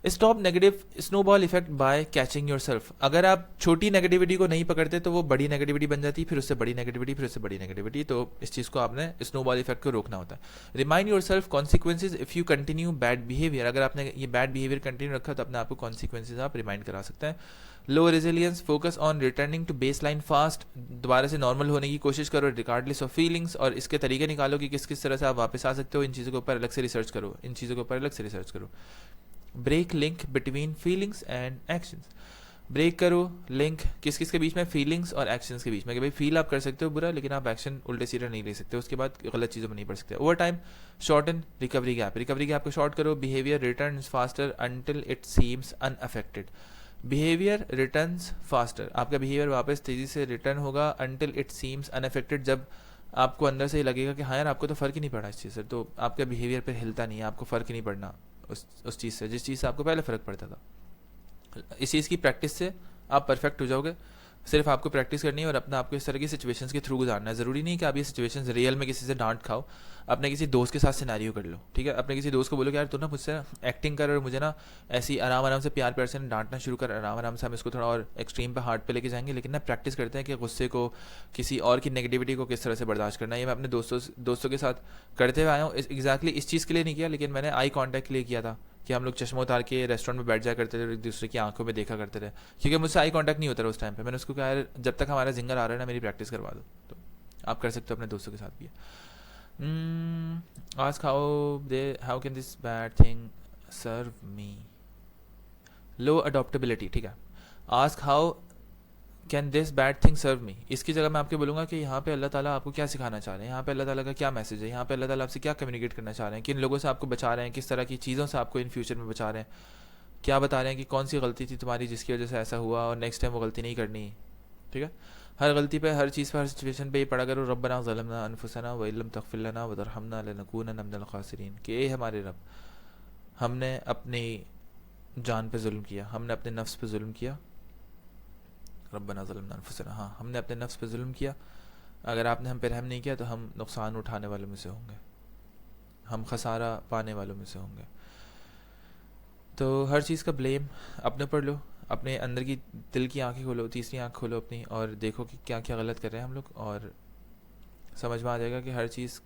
stop negative snowball effect bye catching your self. अगर आप छोटी नेगेटिविटी को नहीं पकड़ते तो वो बड़ी नेगेटिविटी बन जाती है, फिर उससे बड़ी नेगेटिविटी, फिर उससे बड़ी नेगेटिविटी। तो इस चीज़ को आपने स्नोबॉल इफेक्ट को रोकना होता है। Remind your self consequences if you continue bad behaviour, अगर आपने ये बैड बिहेवियर कंटिन्यू रखा तो अपने आपको कॉन्सिक्वेंसेज आप रिमाइंड करा सकते हैं। Low resilience, focus on returning to baseline fast, दोबारा से नॉर्मल होने की कोशिश करो रिगार्डलेस ऑफ फीलिंग्स, और इसके तरीके निकालो कि किस किस तरह से आप वापस आ सकते हो। इन चीज़ों के ऊपर अलग से रिसर्च करो, इन चीज़ों के ऊपर अलग से रिसर्च करो। Break link between feelings and actions, break करो लिंक किस किस के बीच में, फीलिंग्स और एक्शंस के बीच में, कि भाई फील आप कर सकते हो बुरा, लेकिन आप एक्शन उल्टे सीधे नहीं ले सकते, उसके बाद गलत चीज़ों में नहीं पड़ सकते। Over time shorten recovery gap, recovery gap को शॉर्ट करो। Behaviour returns faster until it seems unaffected, behaviour returns faster, आपका बिहेवियर वापस तेज़ी से रिटर्न होगा अंटिल इट सीम्स अनअफेक्टेड, जब आपको अंदर से लगेगा कि हाँ यार आपको तो फ़र्क ही नहीं पड़ा इस चीज़ से, तो आपका बिहेवियर पर हिलता नहीं है, आपको फ़र्क ही नहीं पड़ना उस चीज़ से जिस चीज़ से आपको पहले फ़र्क पड़ता था। इस चीज़ की प्रैक्टिस से आप परफेक्ट हो जाओगे। सिर्फ आपको प्रैक्टिस करनी है और अपना आपको इस तरह की सिचुएशंस के थ्रू गुजारना है। ज़रूरी नहीं कि आप ये सिचुएशंस रियल में किसी से डांट खाओ, अपने किसी दोस्त के साथ सिनेरियो कर लो, ठीक है, अपने किसी दोस्त को बोलो कि यार तू ना मुझसे एक्टिंग कर और मुझे ना ऐसी आराम आराम से प्यार प्यार से डांटना शुरू कर, आराम आराम से हम इसको थोड़ा और एक्सट्रीम पे हार्ट पे लेके जाएंगे, लेकिन ना प्रैक्टिस करते हैं कि गुस्से को, किसी और की नेगेटिविटी को किस तरह से बर्दाश्त करना है। ये मैं अपने दोस्तों के साथ करते हुए आया हूँ। एग्जैक्टली इस चीज़ के लिए नहीं किया, लेकिन मैंने आई कॉन्टैक्ट के लिए किया था कि हम लोग चश्मा उतार के रेस्टोरेंट में बैठ जाया करते थे और एक दूसरे की आंखों में देखा करते थे, क्योंकि मुझसे आई कांटेक्ट नहीं होता था उस टाइम पे। मैंने उसको कहा यार जब तक हमारा जिंगर आ रहा है ना मेरी प्रैक्टिस करवा दो। तो आप कर सकते हो अपने दोस्तों के साथ भी। Ask how can this bad thing serve me, low adaptability, ठीक है। Ask how can this bad thing serve me, इसकी जगह मैं आपके बोलूँगा कि यहाँ पे अल्लाह ताला आपको क्या सिखाना चाह रहे हैं, यहाँ पे अल्लाह ताला का क्या मैसेज है, यहाँ पे अल्लाह ताला आपसे क्या कम्युनिकेट करना चाह रहे हैं, किन लोगों से आपको बचा रहे हैं, किस तरह की चीज़ों से आपको इन फ्यूचर में बचा रहे हैं, क्या बता रहे हैं कि कौन सी गलती थी तुम्हारी जिसकी वजह से ऐसा हुआ और नेक्स्ट टाइम वो गलती नहीं करनी, ठीक है। हर गलती पे, हर चीज़ पे, हर सिचुएशन पे ये पढ़ा करो, रब्बना ज़लमना अनफुसना व इल्लम तग़फिर लना व तरहमना लनकूनन्ना मिनल ख़ासिरीन, कि ए हमारे रब, हमने अपनी जान पे जुल्म किया, हमने अपने नफ्स पे जुल्म किया, रब्बना ज़लमना अनफुसना, हाँ हमने अपने नफ्स पे जुल्म किया, अगर आपने हम पे रहम नहीं किया तो हम नुकसान उठाने वालों में से होंगे, हम खसारा पाने वालों में से होंगे। तो हर चीज़ का ब्लेम अपने ऊपर लो, अपने अंदर की दिल की आंखें खोलो, तीसरी आंख खोलो अपनी, और देखो कि क्या क्या गलत कर रहे हैं हम लोग, और समझ में आ जाएगा कि हर चीज़,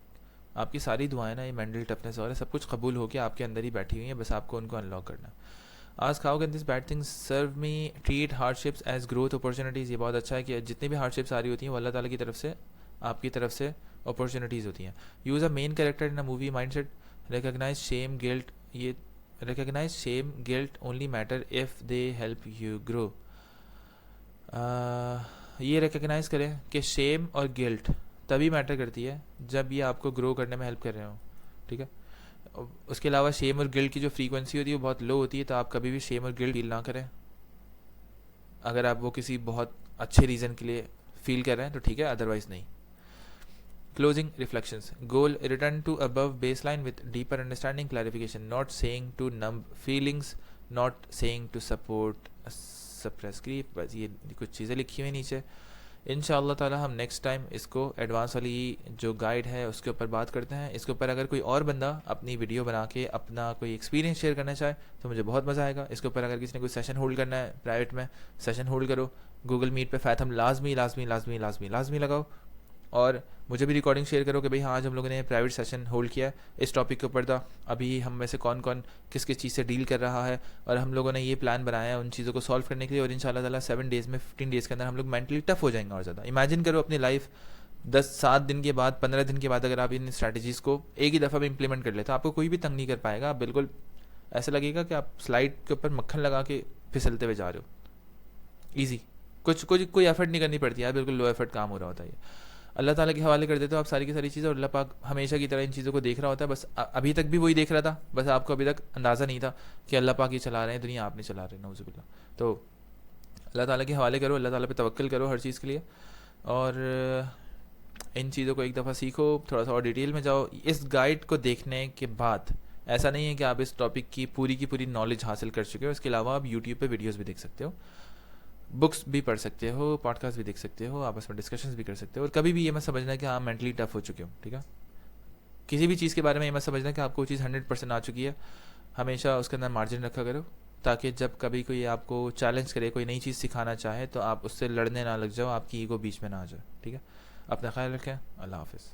आपकी सारी दुआएं ना, ये मेंटल टफनेस और सब कुछ कबूल हो के आपके अंदर ही बैठी हुई हैं, बस आपको उनको अनलॉक करना है। Ask how can this bad things serve me, treat hardships as growth opportunities, ये बहुत अच्छा है कि जितनी भी हार्डशिप्स आ रही होती हैं वो अल्लाह ताला की तरफ से, आपकी तरफ से अपॉर्चुनिटीज़ होती हैं। Use a main character in a movie mindset, recognise shame guilt, ये recognize shame guilt only matter if they help you grow। ये रिकग्नाइज करें कि शेम और गिल्ट तभी मैटर करती है जब ये आपको ग्रो करने में हेल्प कर रहे हो, ठीक है। उसके अलावा शेम और गिल्ट की जो फ्रीक्वेंसी होती है वो बहुत लो होती है, तो आप कभी भी शेम और गिल्ट फील ना करें। अगर आप वो किसी बहुत अच्छे रीज़न के लिए फील कर रहे हैं तो ठीक है, अदरवाइज़ नहीं। Closing reflections. Goal: return to above baseline with deeper understanding, clarification. Not saying to numb feelings, not saying to support suppress grief. बस ये कुछ चीज़ें लिखी हुई नीचे। इंशाअल्लाह ताला हम नेक्स्ट टाइम इसको एडवांस वाली जो गाइड है उसके ऊपर बात करते हैं। इसके ऊपर अगर कोई और बंदा अपनी वीडियो बना के अपना कोई एक्सपीरियंस शेयर करना चाहे तो मुझे बहुत मज़ा आएगा। इसके ऊपर अगर किसी ने कोई सेशन होल्ड करना है प्राइवेट में, सेशन होल्ड करो। गूगल मीट पे फैथम लाजमी लाजमी लाजमी लाजमी लाजमी लगाओ, और मुझे भी रिकॉर्डिंग शेयर करो कि भाई हाँ आज हम लोगों ने प्राइवेट सेशन होल्ड किया इस टॉपिक के ऊपर था, अभी हम में से कौन कौन किस किस चीज़ से डील कर रहा है, और हम लोगों ने ये प्लान बनाया है उन चीज़ों को सॉल्व करने के लिए, और इंशाल्लाह ताला 7 डेज़ में 15 डेज़ के अंदर हम लोग मेंटली टफ हो जाएंगे और ज़्यादा। इमेजिन करो अपनी लाइफ 7 दिन के बाद, 15 दिन के बाद अगर आप इन स्ट्रैटेजीज़ को एक ही दफ़ा में इंप्लीमेंट कर ले तो आपको कोई भी तंग नहीं कर पाएगा। आप बिल्कुल ऐसा लगेगा कि आप स्लाइड के ऊपर मक्खन लगा के फिसलते हुए जा रहे हो, ईजी, कोई एफर्ट नहीं करनी पड़ती यार, बिल्कुल लो एफर्ट काम हो रहा होता है। अल्लाह ताला के हवाले कर देते हो आप सारी की सारी चीज़ें, और अल्लाह पाक हमेशा की तरह इन चीज़ों को देख रहा होता है। बस अभी तक भी वही देख रहा था, बस आपको अभी तक अंदाज़ा नहीं था कि अल्लाह पाक ही चला रहे हैं दुनिया, आप नहीं चला रहे, नऊज़ुबिल्लाह। तो अल्लाह ताला के हवाले करो, अल्लाह ताला पे तवक्कल करो हर चीज़ के लिए, और इन चीज़ों को एक दफ़ा सीखो, थोड़ा सा और डिटेल में जाओ। इस गाइड को देखने के बाद ऐसा नहीं है कि आप इस टॉपिक की पूरी नॉलेज हासिल कर चुके हो, इसके अलावा आप यूट्यूब पर वीडियोज़ भी देख सकते हो, बुक्स भी पढ़ सकते हो, पॉडकास्ट भी देख सकते हो, आपस में डिस्कशंस भी कर सकते हो, और कभी भी ये मत समझना कि हाँ मेंटली टफ हो चुके हो, ठीक है। किसी भी चीज़ के बारे में ये मत समझना कि आपको वो चीज़ 100% आ चुकी है। हमेशा उसके अंदर मार्जिन रखा करो, ताकि जब कभी कोई आपको चैलेंज करे, कोई नई चीज़ सिखाना चाहे तो आप उससे लड़ने ना लग जाओ, आपकी ईगो बीच में ना आ जाए, ठीक है। अपना ख्याल रखें, अल्लाह हाफिज़।